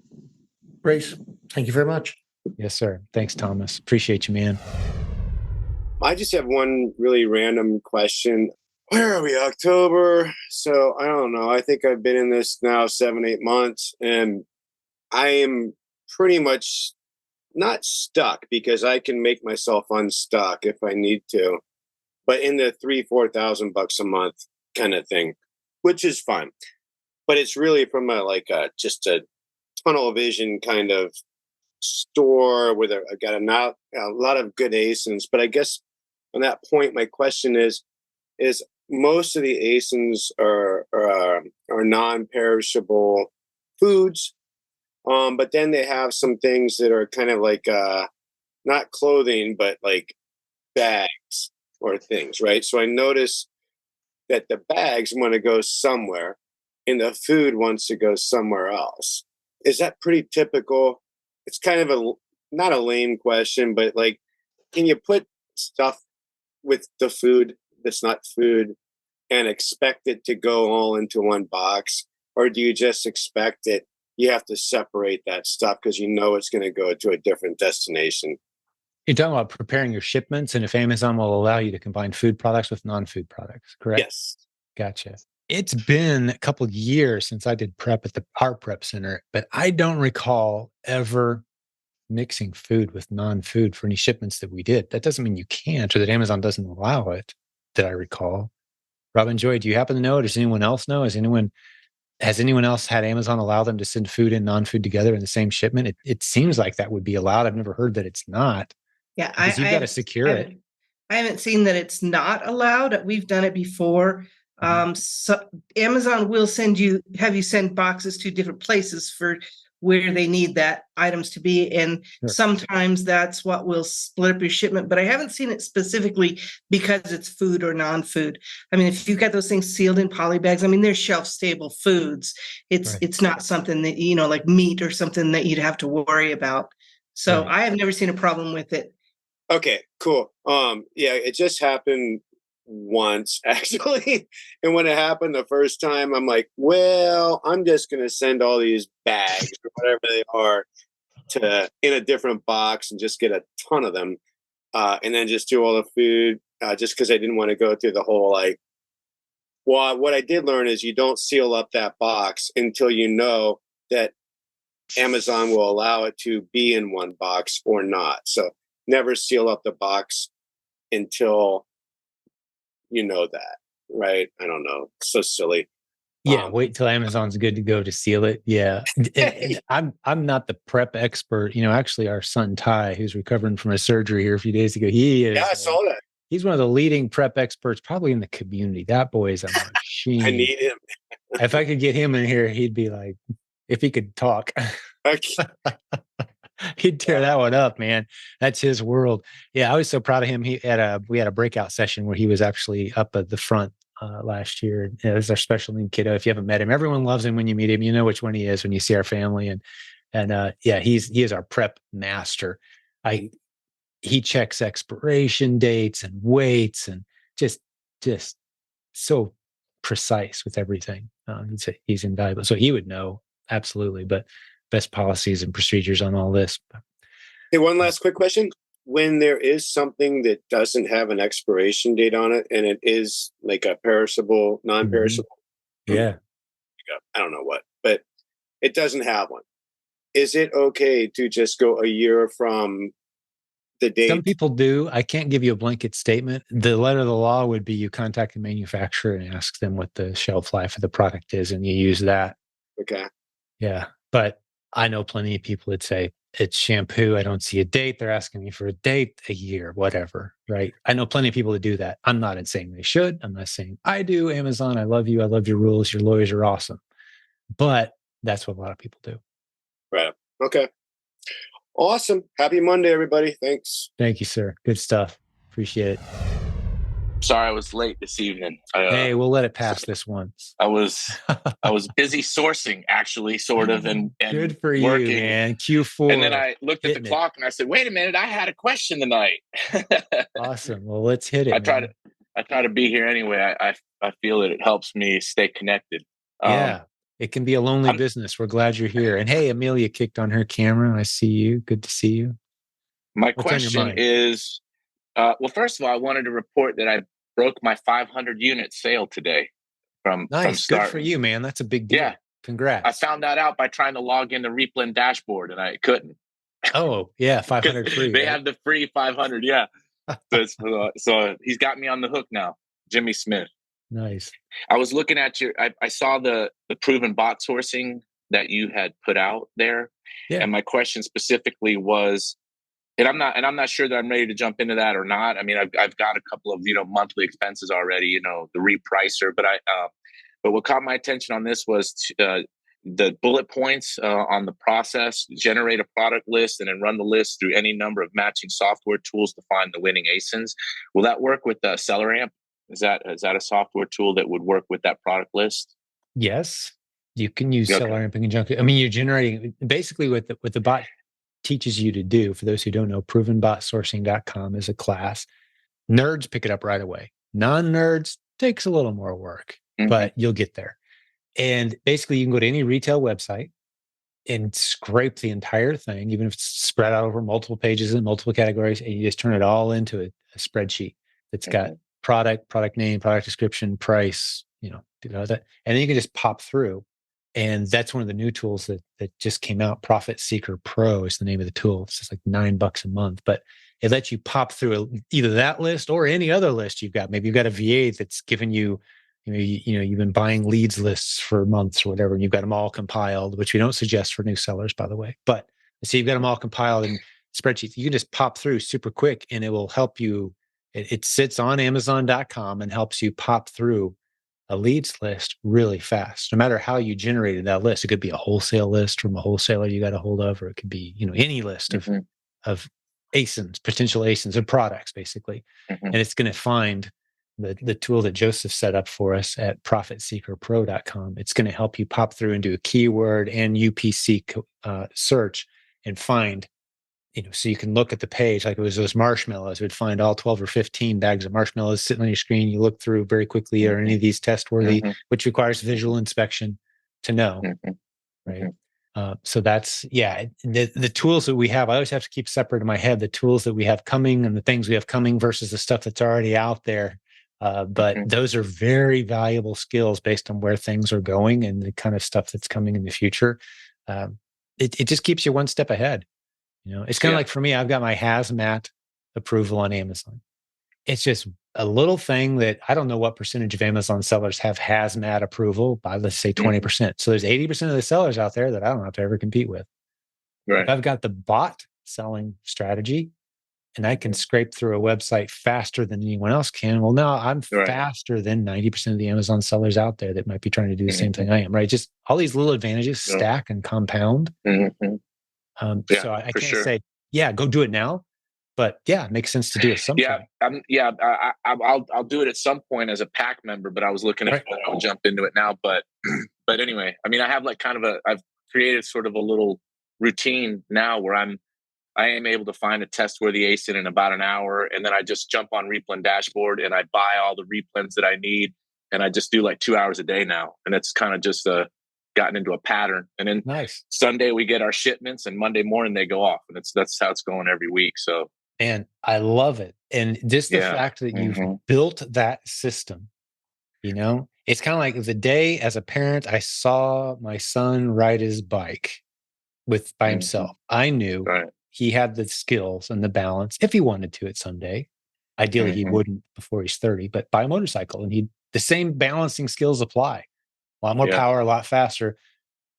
Great. Thank you very much. Yes, sir. Thanks, Thomas. Appreciate you, man. I just have one really random question. Where are we? October. So I don't know. I think I've been in this now 7-8 months, and I am pretty much not stuck because I can make myself unstuck if I need to, but in the $3,000-4,000 a month kind of thing, which is fine. But it's really from just a tunnel vision kind of store where I got a lot of good ASINs. But I guess on that point, my question is most of the ASINs are non-perishable foods. But then they have some things that are kind of like not clothing, but like bags or things, right? So I notice that the bags want to go somewhere and the food wants to go somewhere else. Is that pretty typical? It's kind of not a lame question, but like, can you put stuff with the food that's not food and expect it to go all into one box? Or do you just expect it? You have to separate that stuff because you know it's going to go to a different destination. You're talking about preparing your shipments, and if Amazon will allow you to combine food products with non-food products, correct? Yes. Gotcha. It's been a couple of years since I did prep at our prep center, but I don't recall ever mixing food with non-food for any shipments that we did. That doesn't mean you can't or that Amazon doesn't allow it, that I recall. Robin Joy, do you happen to know? Does anyone else know? Has anyone else had Amazon allow them to send food and non-food together in the same shipment? It seems like that would be allowed. I've never heard that it's not. Yeah, Because you've got to secure it. I haven't seen that it's not allowed. We've done it before. So Amazon will have you send boxes to different places for where they need that items to be. And sometimes that's what will split up your shipment, but I haven't seen it specifically because it's food or non-food. I mean, if you've got those things sealed in poly bags, I mean, they're shelf stable foods. It's not something that, like meat or something that you'd have to worry about. So I have never seen a problem with it. Okay, cool. Yeah, it just happened once actually. And when it happened the first time, I'm like, well, I'm just going to send all these bags or whatever they are in a different box and just get a ton of them. And then just do all the food just because I didn't want to go through the whole what I did learn is you don't seal up that box until you know that Amazon will allow it to be in one box or not. So never seal up the box until you know that, right? I don't know. So silly. Yeah, wait till Amazon's good to go to seal it. Yeah. And I'm not the prep expert. Actually our son Ty, who's recovering from a surgery here a few days ago, he is. Yeah, I saw that. He's one of the leading prep experts probably in the community. That boy is a machine. I need him. If I could get him in here, he'd be like, if he could talk. Okay. He'd tear that one up, man. That's his world. Yeah, I was so proud of him. We had a breakout session where he was actually up at the front last year. It was our special need kiddo. If you haven't met him, everyone loves him when you meet him. You know which one he is when you see our family. And he is our prep master. He checks expiration dates and weights and just so precise with everything. He's invaluable. So he would know, absolutely, but best policies and procedures on all this. Hey, one last quick question. When there is something that doesn't have an expiration date on it and it is like a perishable, non-perishable, Yeah. I don't know what, but it doesn't have one. Is it okay to just go a year from the date? Some people do. I can't give you a blanket statement. The letter of the law would be you contact the manufacturer and ask them what the shelf life of the product is, and you use that. Okay. Yeah. But I know plenty of people that say it's shampoo. I don't see a date. They're asking me for a date, a year, whatever. Right. I know plenty of people that do that. I'm not saying they should. I'm not saying I do. Amazon, I love you. I love your rules. Your lawyers are awesome. But that's what a lot of people do. Right. Okay. Awesome. Happy Monday, everybody. Thanks. Thank you, sir. Good stuff. Appreciate it. Sorry I was late this evening. Hey, we'll let it pass this once. I was busy sourcing, actually, sort of, and good for working. You, man. Q4. And then I looked at the clock and I said, "Wait a minute, I had a question tonight." Awesome. Well, let's hit it. I try to be here anyway. I feel that it helps me stay connected. Yeah, it can be a lonely business. We're glad you're here. And hey, Amelia kicked on her camera. I see you. Good to see you. My question is, well, first of all, I wanted to report that I broke my 500 unit sale today. Nice. Good for you, man. That's a big deal. Yeah. Congrats. I found that out by trying to log in the Replin dashboard and I couldn't. Oh, yeah. 500 free. They have the free 500. Yeah. So he's got me on the hook now. Jimmy Smith. Nice. I was looking at I saw the proven bot sourcing that you had put out there. Yeah. And my question specifically was, and I'm not sure that I'm ready to jump into that or not. I mean, I've got a couple of, monthly expenses already, the repricer, but what caught my attention on this was the bullet points on the process, generate a product list and then run the list through any number of matching software tools to find the winning ASINs. Will that work with SellerAmp? Is that a software tool that would work with that product list? Yes. You can use SellerAmp in conjunction. I mean, you're generating basically what the bot teaches you to do. For those who don't know, provenbotsourcing.com is a class. Nerds pick it up right away. Non-nerds takes a little more work, but you'll get there. And basically, you can go to any retail website and scrape the entire thing, even if it's spread out over multiple pages and multiple categories, and you just turn it all into a spreadsheet that's got product name, product description, price, that. And then you can just pop through. And that's one of the new tools that just came out. Profit Seeker Pro is the name of the tool. It's just like $9 a month, but it lets you pop through either that list or any other list you've got. Maybe you've got a VA that's given you, you've been buying leads lists for months or whatever, and you've got them all compiled, which we don't suggest for new sellers, by the way. But so you've got them all compiled in spreadsheets. You can just pop through super quick, and it will help you. It sits on Amazon.com and helps you pop through a leads list really fast. No matter how you generated that list, it could be a wholesale list from a wholesaler you got a hold of, or it could be any list of ASINs, potential ASINs of products, basically. And it's going to find the tool that Joseph set up for us at profitseekerpro.com. It's going to help you pop through and do a keyword and UPC search and find. So you can look at the page like it was those marshmallows. It would find all 12 or 15 bags of marshmallows sitting on your screen. You look through very quickly, are any of these test worthy, which requires visual inspection to know, right? So that's, the tools that we have, I always have to keep separate in my head, the tools that we have coming and the things we have coming versus the stuff that's already out there. But those are very valuable skills based on where things are going and the kind of stuff that's coming in the future. It just keeps you one step ahead. It's kind of like for me, I've got my hazmat approval on Amazon. It's just a little thing that I don't know what percentage of Amazon sellers have hazmat approval by, let's say 20%. So there's 80% of the sellers out there that I don't have to ever compete with. Right. If I've got the bot selling strategy and I can scrape through a website faster than anyone else can, well, now I'm faster than 90% of the Amazon sellers out there that might be trying to do the same thing I am, right? Just all these little advantages stack and compound. So I can't say, go do it now, but it makes sense to do it sometime. I'll do it at some point as a PAC member, but I was looking at I'll jump into it now. But anyway, I mean, I have like I've created sort of a little routine now where I am able to find a test-worthy ASIN in about an hour, and then I just jump on Replin dashboard and I buy all the replens that I need, and I just do like 2 hours a day now. And it's kind of just gotten into a pattern. And then nice. Sunday we get our shipments, and Monday morning they go off, and that's how it's going every week. So, and I love it. And just the fact that you've built that system, it's kind of like the day as a parent, I saw my son ride his bike by himself. I knew he had the skills and the balance if he wanted to it someday. Ideally, he wouldn't before he's 30, but buy a motorcycle, and the same balancing skills apply. A lot more power, a lot faster.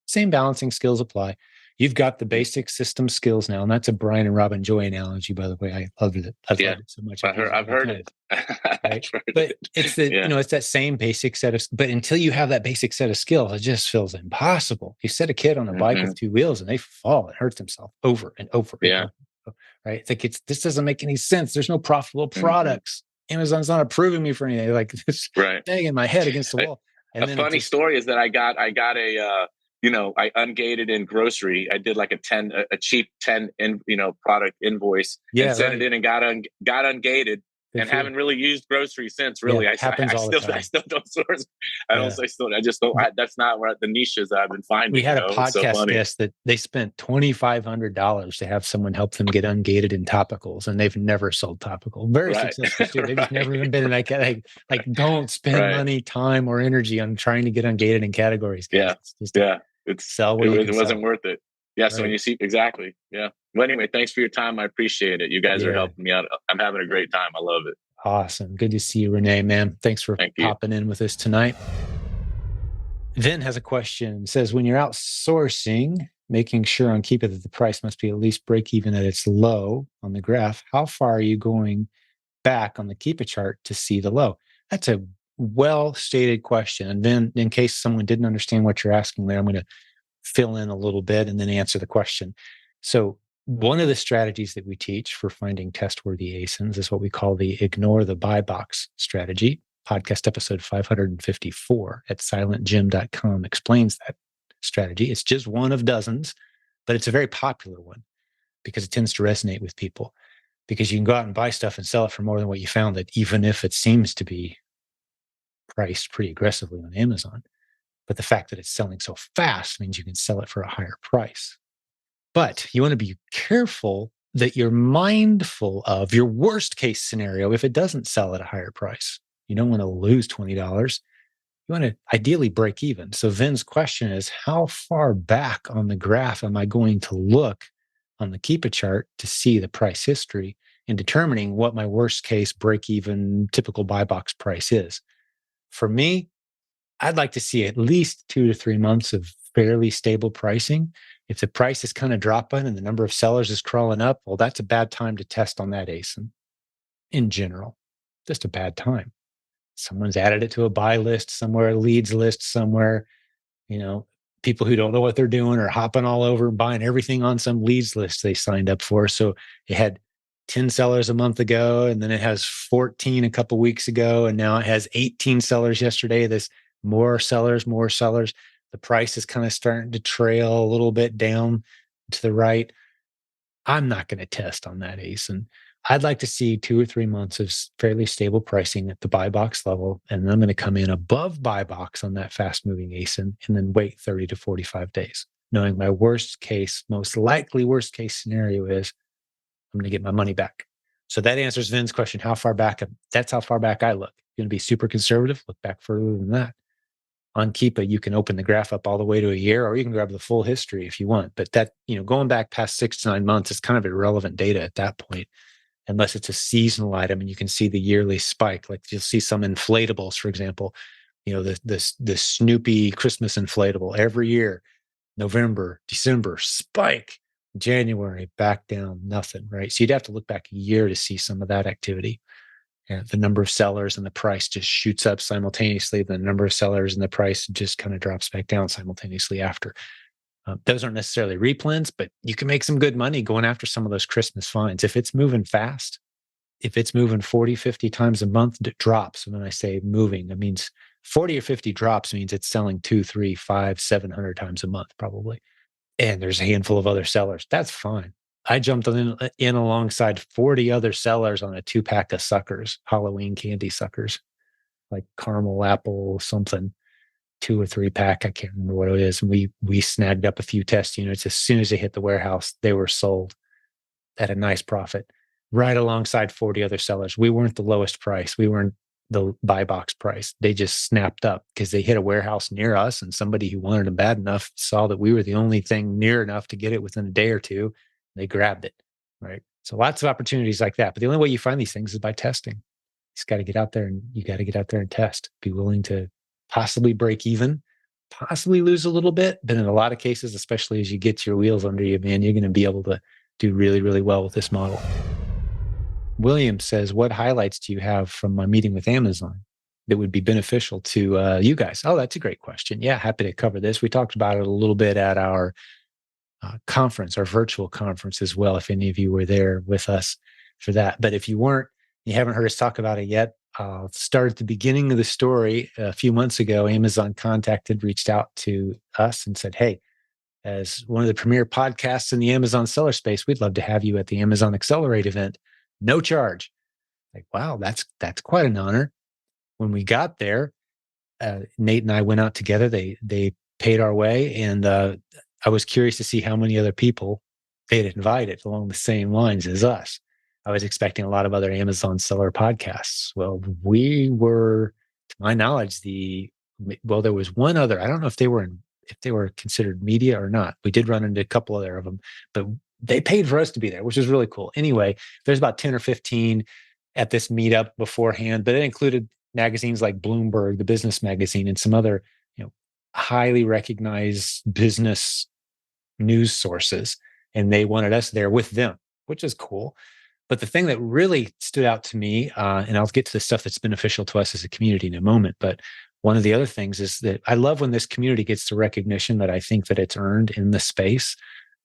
Same balancing skills apply. You've got the basic system skills now, and that's a Brian and Robin Joy analogy, by the way. I loved it. I've loved it so much. I've heard it. Right? But it's it's that same basic set of. But until you have that basic set of skills, it just feels impossible. You set a kid on a bike with two wheels, and they fall and hurt themselves over and over. And over, right? It's like this doesn't make any sense. There's no profitable products. Amazon's not approving me for anything. Like this banging my head against the wall. And a funny story is that I got a I ungated in grocery. I did like a cheap 10 product invoice and sent it in and got ungated. And haven't really used grocery since. Really, I still don't source. I just don't. That's not where the niches I've been finding. We had a podcast guest that they spent $2,500 to have someone help them get ungated in topicals, and they've never sold topical. Very successful too. They've just never even been in like don't spend money, time, or energy on trying to get ungated in categories. Guys. It wasn't worth it. Yeah. So when you see exactly. Yeah. Well, anyway, thanks for your time. I appreciate it. You guys are helping me out. I'm having a great time. I love it. Awesome. Good to see you, Renee, man. Thanks for popping in with us tonight. Vin has a question. It says, when you're outsourcing, making sure on Keepa that the price must be at least break even at its low on the graph, how far are you going back on the Keepa chart to see the low? That's a well-stated question. And then in case someone didn't understand what you're asking there, I'm going to fill in a little bit and then answer the question. So one of the strategies that we teach for finding test-worthy ASINs is what we call the ignore the Buybox strategy. Podcast episode 554 at silentjimdotcom explains that strategy. It's just one of dozens, but it's a very popular one because it tends to resonate with people, because you can go out and buy stuff and sell it for more than what you found it, even if it seems to be priced pretty aggressively on Amazon. But the fact that it's selling so fast means you can sell it for a higher price. But you want to be careful that you're mindful of your worst case scenario if it doesn't sell at a higher price. You don't want to lose $20. You want to ideally break even. So Vin's question is, how far back on the graph am I going to look on the Keepa chart to see the price history in determining what my worst case break even typical buy box price is? For me, I'd like to see at least 2 to 3 months of fairly stable pricing. If the price is kind of dropping and the number of sellers is crawling up, well, that's a bad time to test on that ASIN in general. Just a bad time. Someone's added it to a buy list somewhere, a leads list somewhere. People who don't know what they're doing are hopping all over and buying everything on some leads list they signed up for. So it had 10 sellers a month ago, and then it has 14 a couple weeks ago, and now it has 18 sellers yesterday. There's more sellers. The price is kind of starting to trail a little bit down to the right. I'm not going to test on that ASIN. I'd like to see 2 or 3 months of fairly stable pricing at the buy box level, and then I'm going to come in above buy box on that fast moving ASIN and then wait 30 to 45 days, knowing my most likely worst case scenario is I'm going to get my money back. So that answers Vin's question, how far back? That's how far back I look. You're going to be super conservative, look back further than that. On Keepa, you can open the graph up all the way to a year, or you can grab the full history if you want. But that, going back past 6 to 9 months is kind of irrelevant data at that point, unless it's a seasonal item and you can see the yearly spike. Like you'll see some inflatables, for example, the Snoopy Christmas inflatable every year, November, December, spike, January, back down, nothing, right? So you'd have to look back a year to see some of that activity. And the number of sellers and the price just shoots up simultaneously. The number of sellers and the price just kind of drops back down simultaneously after. Those aren't necessarily replens, but you can make some good money going after some of those Christmas finds. If it's moving fast, if it's moving 40, 50 times a month, it drops. And when I say moving, that means 40 or 50 drops means it's selling 2, 3, 5, 700 times a month probably. And there's a handful of other sellers. That's fine. I jumped in alongside 40 other sellers on a 2-pack of suckers, Halloween candy suckers. like caramel apple something, 2 or 3 pack. I can't remember what it is. And we snagged up a few test units. As soon as they hit the warehouse, they were sold at a nice profit, right alongside 40 other sellers. We weren't the lowest price. We weren't the buy box price. They just snapped up because they hit a warehouse near us, and somebody who wanted them bad enough saw that we were the only thing near enough to get it within a day or two. They grabbed it, right? So lots of opportunities like that. But the only way you find these things is by testing. You just got to get out there, and you got to get out there and test. Be willing to possibly break even, possibly lose a little bit. But in a lot of cases, especially as you get your wheels under you, man, you're going to be able to do really, really well with this model. William says, what highlights do you have from my meeting with Amazon that would be beneficial to you guys? Oh, that's a great question. Yeah, happy to cover this. We talked about it a little bit at our conference, our virtual conference as well, if any of you were there with us for that. But if you weren't, you haven't heard us talk about it yet, I'll start at the beginning of the story. A few months ago, Amazon reached out to us and said, hey, as one of the premier podcasts in the Amazon seller space, we'd love to have you at the Amazon Accelerate event. No charge. Like, wow, that's quite an honor. When we got there, Nate and I went out together. They paid our way, and I was curious to see how many other people they'd invited along the same lines as us. I was expecting a lot of other Amazon seller podcasts. Well, we were, to my knowledge, there was one other. I don't know if they were considered media or not. We did run into a couple other of them, but they paid for us to be there, which is really cool. Anyway, there's about 10 or 15 at this meetup beforehand, but it included magazines like Bloomberg, the business magazine, and some other, highly recognized business news sources. And they wanted us there with them, which is cool. But the thing that really stood out to me, and I'll get to the stuff that's beneficial to us as a community in a moment, but one of the other things is that I love when this community gets the recognition that I think that it's earned in the space.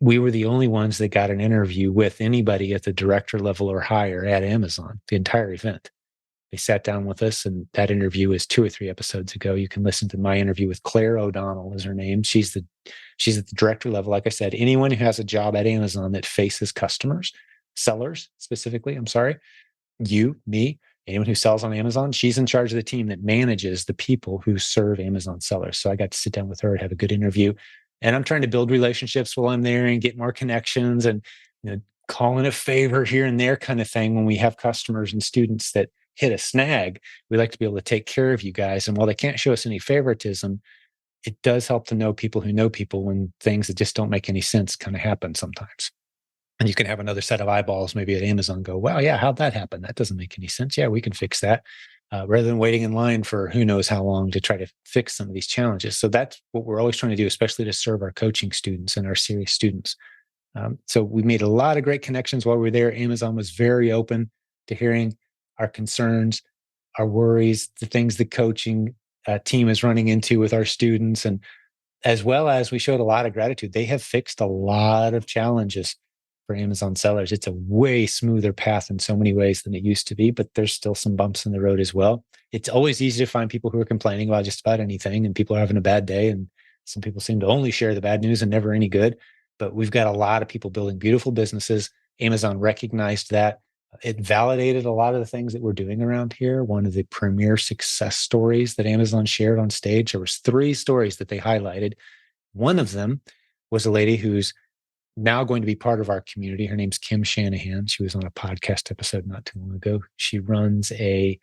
We were the only ones that got an interview with anybody at the director level or higher at Amazon, the entire event. They sat down with us, and that interview is 2 or 3 episodes ago. You can listen to my interview with Claire O'Donnell is her name. She's at the director level. Like I said, anyone who has a job at Amazon that faces customers, sellers specifically, you, me, anyone who sells on Amazon, she's in charge of the team that manages the people who serve Amazon sellers. So I got to sit down with her and have a good interview. And I'm trying to build relationships while I'm there and get more connections and call in a favor here and there kind of thing. When we have customers and students that hit a snag, we like to be able to take care of you guys. And while they can't show us any favoritism, it does help to know people who know people when things that just don't make any sense kind of happen sometimes. And you can have another set of eyeballs maybe at Amazon go, wow, yeah, how'd that happen? That doesn't make any sense. Yeah, we can fix that. Rather than waiting in line for who knows how long to try to fix some of these challenges. So that's what we're always trying to do, especially to serve our coaching students and our serious students. So we made a lot of great connections while we were there. Amazon was very open to hearing our concerns, our worries, the things the coaching team is running into with our students. And as well as we showed a lot of gratitude. They have fixed a lot of challenges for Amazon sellers. It's a way smoother path in so many ways than it used to be, but there's still some bumps in the road as well. It's always easy to find people who are complaining about just about anything, and people are having a bad day. And some people seem to only share the bad news and never any good. But we've got a lot of people building beautiful businesses. Amazon recognized that. It validated a lot of the things that we're doing around here. One of the premier success stories that Amazon shared on stage, there was 3 stories that they highlighted. One of them was a lady who's now going to be part of our community. Her name's Kim Shanahan. She was on a podcast episode not too long ago. She runs a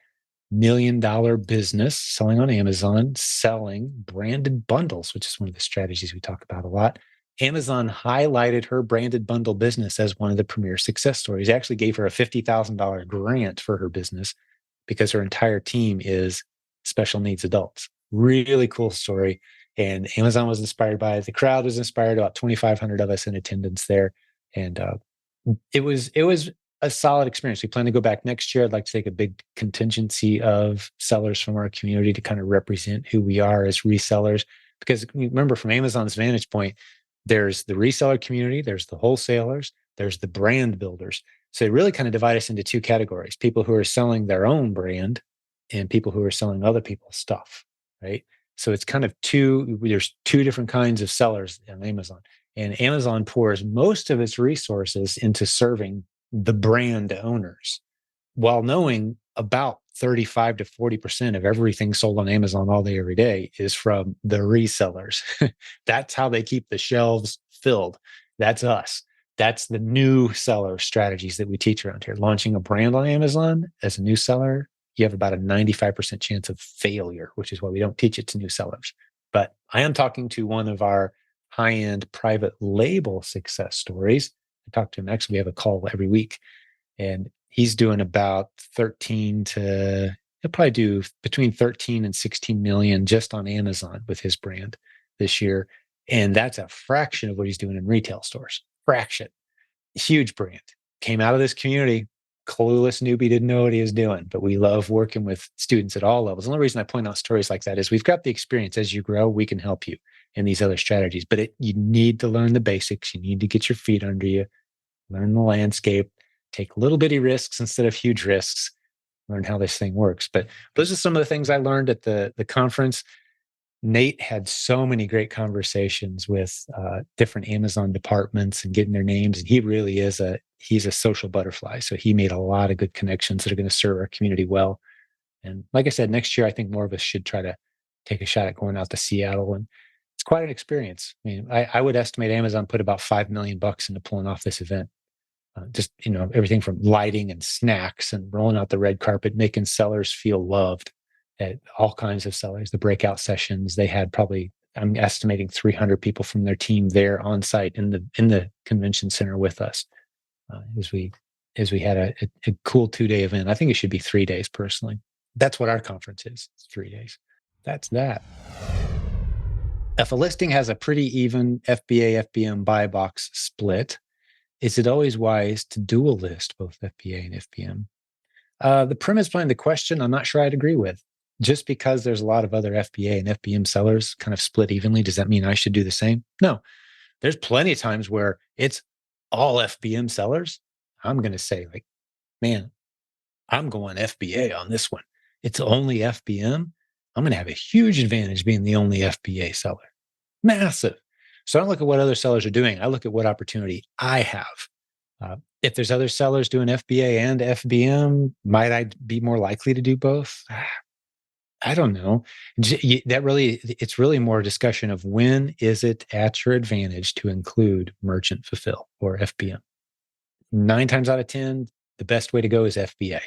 $1 million business selling on Amazon, selling branded bundles, which is one of the strategies we talk about a lot. Amazon highlighted her branded bundle business as one of the premier success stories. They actually gave her a $50,000 grant for her business because her entire team is special needs adults. Really cool story. And Amazon was inspired by it. The crowd was inspired, about 2,500 of us in attendance there. And it was a solid experience. We plan to go back next year. I'd like to take a big contingency of sellers from our community to kind of represent who we are as resellers. Because remember, from Amazon's vantage point, there's the reseller community, there's the wholesalers, there's the brand builders. So they really kind of divide us into 2 categories: people who are selling their own brand and people who are selling other people's stuff, right? So it's kind of there's 2 different kinds of sellers on Amazon. And Amazon pours most of its resources into serving the brand owners while knowing about 35 to 40% of everything sold on Amazon all day, every day is from the resellers. That's how they keep the shelves filled. That's us. That's the new seller strategies that we teach around here. Launching a brand on Amazon as a new seller, you have about a 95% chance of failure, which is why we don't teach it to new sellers. But I am talking to one of our high-end private label success stories. I talk to him. Actually, we have a call every week, and he's doing about he'll probably do between 13 and 16 million just on Amazon with his brand this year. And that's a fraction of what he's doing in retail stores. Fraction. Huge brand. Came out of this community. Clueless newbie, didn't know what he was doing, but we love working with students at all levels. The only reason I point out stories like that is we've got the experience. As you grow, we can help you in these other strategies, but you need to learn the basics. You need to get your feet under you, learn the landscape, take little bitty risks instead of huge risks, learn how this thing works. But those are some of the things I learned at the conference. Nate had so many great conversations with different Amazon departments and getting their names. And he really is he's a social butterfly. So he made a lot of good connections that are going to serve our community well. And like I said, next year, I think more of us should try to take a shot at going out to Seattle. And it's quite an experience. I mean, I would estimate Amazon put about $5 million into pulling off this event. Just, everything from lighting and snacks and rolling out the red carpet, making sellers feel loved. At all kinds of sellers, the breakout sessions, they had probably, I'm estimating 300 people from their team there on site in the convention center with us as we had a cool 2-day event. I think it should be 3 days personally. That's what our conference is. It's 3 days. That's that. If a listing has a pretty even FBA, FBM buy box split, is it always wise to dual list both FBA and FBM? The premise behind the question, I'm not sure I'd agree with. Just because there's a lot of other FBA and FBM sellers kind of split evenly, does that mean I should do the same? No. There's plenty of times where it's all FBM sellers. I'm going to say, like, man, I'm going FBA on this one. It's only FBM. I'm going to have a huge advantage being the only FBA seller. Massive. So I don't look at what other sellers are doing. I look at what opportunity I have. If there's other sellers doing FBA and FBM, might I be more likely to do both? I don't know. It's really more a discussion of when is it at your advantage to include merchant fulfill or FBM. 9 times out of 10, the best way to go is FBA.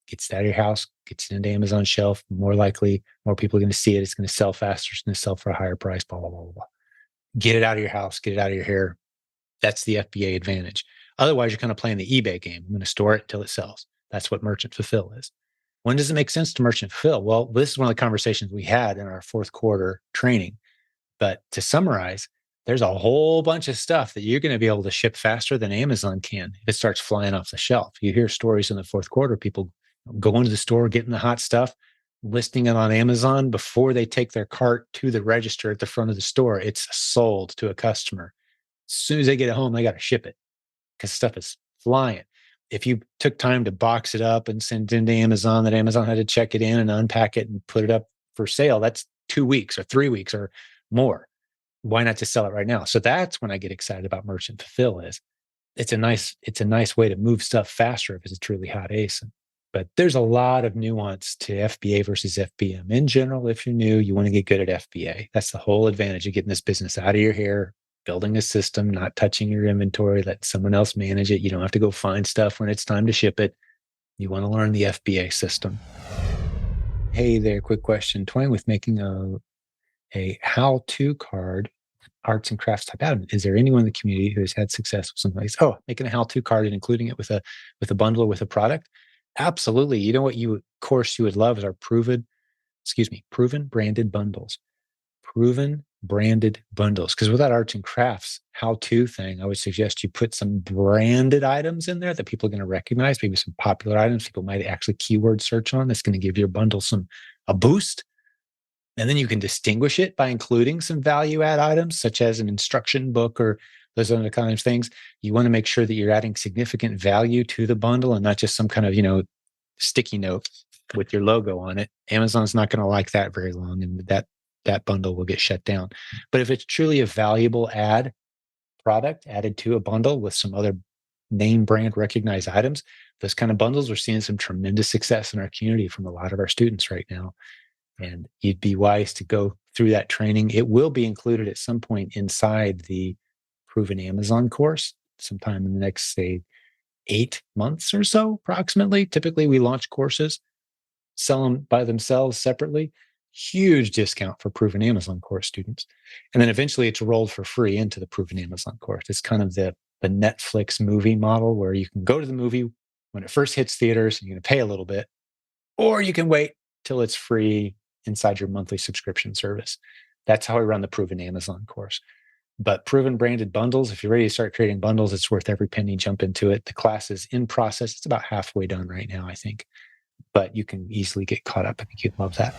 Gets it out of your house, gets it into Amazon shelf. More likely, more people are going to see it. It's going to sell faster. It's going to sell for a higher price. Blah blah blah blah. Get it out of your house. Get it out of your hair. That's the FBA advantage. Otherwise, you're kind of playing the eBay game. I'm going to store it until it sells. That's what merchant fulfill is. When does it make sense to merchant fulfill? Well, this is one of the conversations we had in our 4th quarter training. But to summarize, there's a whole bunch of stuff that you're going to be able to ship faster than Amazon can if it starts flying off the shelf. You hear stories in the 4th quarter, people going to the store, getting the hot stuff, listing it on Amazon before they take their cart to the register at the front of the store. It's sold to a customer. As soon as they get it home, they got to ship it because stuff is flying. If you took time to box it up and send it into Amazon, that Amazon had to check it in and unpack it and put it up for sale, that's 2 weeks or 3 weeks or more. Why not just sell it right now? So that's when I get excited about merchant fulfill. Is it's a nice way to move stuff faster if it's a truly hot ASIN. But there's a lot of nuance to FBA versus FBM. In general, if you're new, you want to get good at FBA. That's the whole advantage of getting this business out of your hair, building a system, not touching your inventory, let someone else manage it. You don't have to go find stuff when it's time to ship it. You want to learn the FBA system. Hey there, quick question. Toying with making a how-to card, arts and crafts type item. Is there anyone in the community who has had success with something like this? Oh, making a how-to card and including it with a bundle or with a product? Absolutely. You know what course you would love is our proven branded bundles. Proven branded bundles. Because with that arts and crafts how-to thing, I would suggest you put some branded items in there that people are going to recognize, maybe some popular items people might actually keyword search on. That's going to give your bundle a boost. And then you can distinguish it by including some value add items, such as an instruction book or those other kinds of things. You want to make sure that you're adding significant value to the bundle and not just some kind of, sticky note with your logo on it. Amazon's not going to like that very long, and that bundle will get shut down. But if it's truly a valuable product added to a bundle with some other name brand recognized items, those kind of bundles, we're seeing some tremendous success in our community from a lot of our students right now. And you'd be wise to go through that training. It will be included at some point inside the Proven Amazon course, sometime in the next, say, 8 months or so, approximately. Typically, we launch courses, sell them by themselves separately. Huge discount for Proven Amazon course students. And then eventually it's rolled for free into the Proven Amazon course. It's kind of the Netflix movie model where you can go to the movie when it first hits theaters and you're going to pay a little bit, or you can wait till it's free inside your monthly subscription service. That's how I run the Proven Amazon course. But Proven branded bundles, if you're ready to start creating bundles, it's worth every penny. Jump into it. The class is in process. It's about halfway done right now, I think. But you can easily get caught up. I think you'd love that.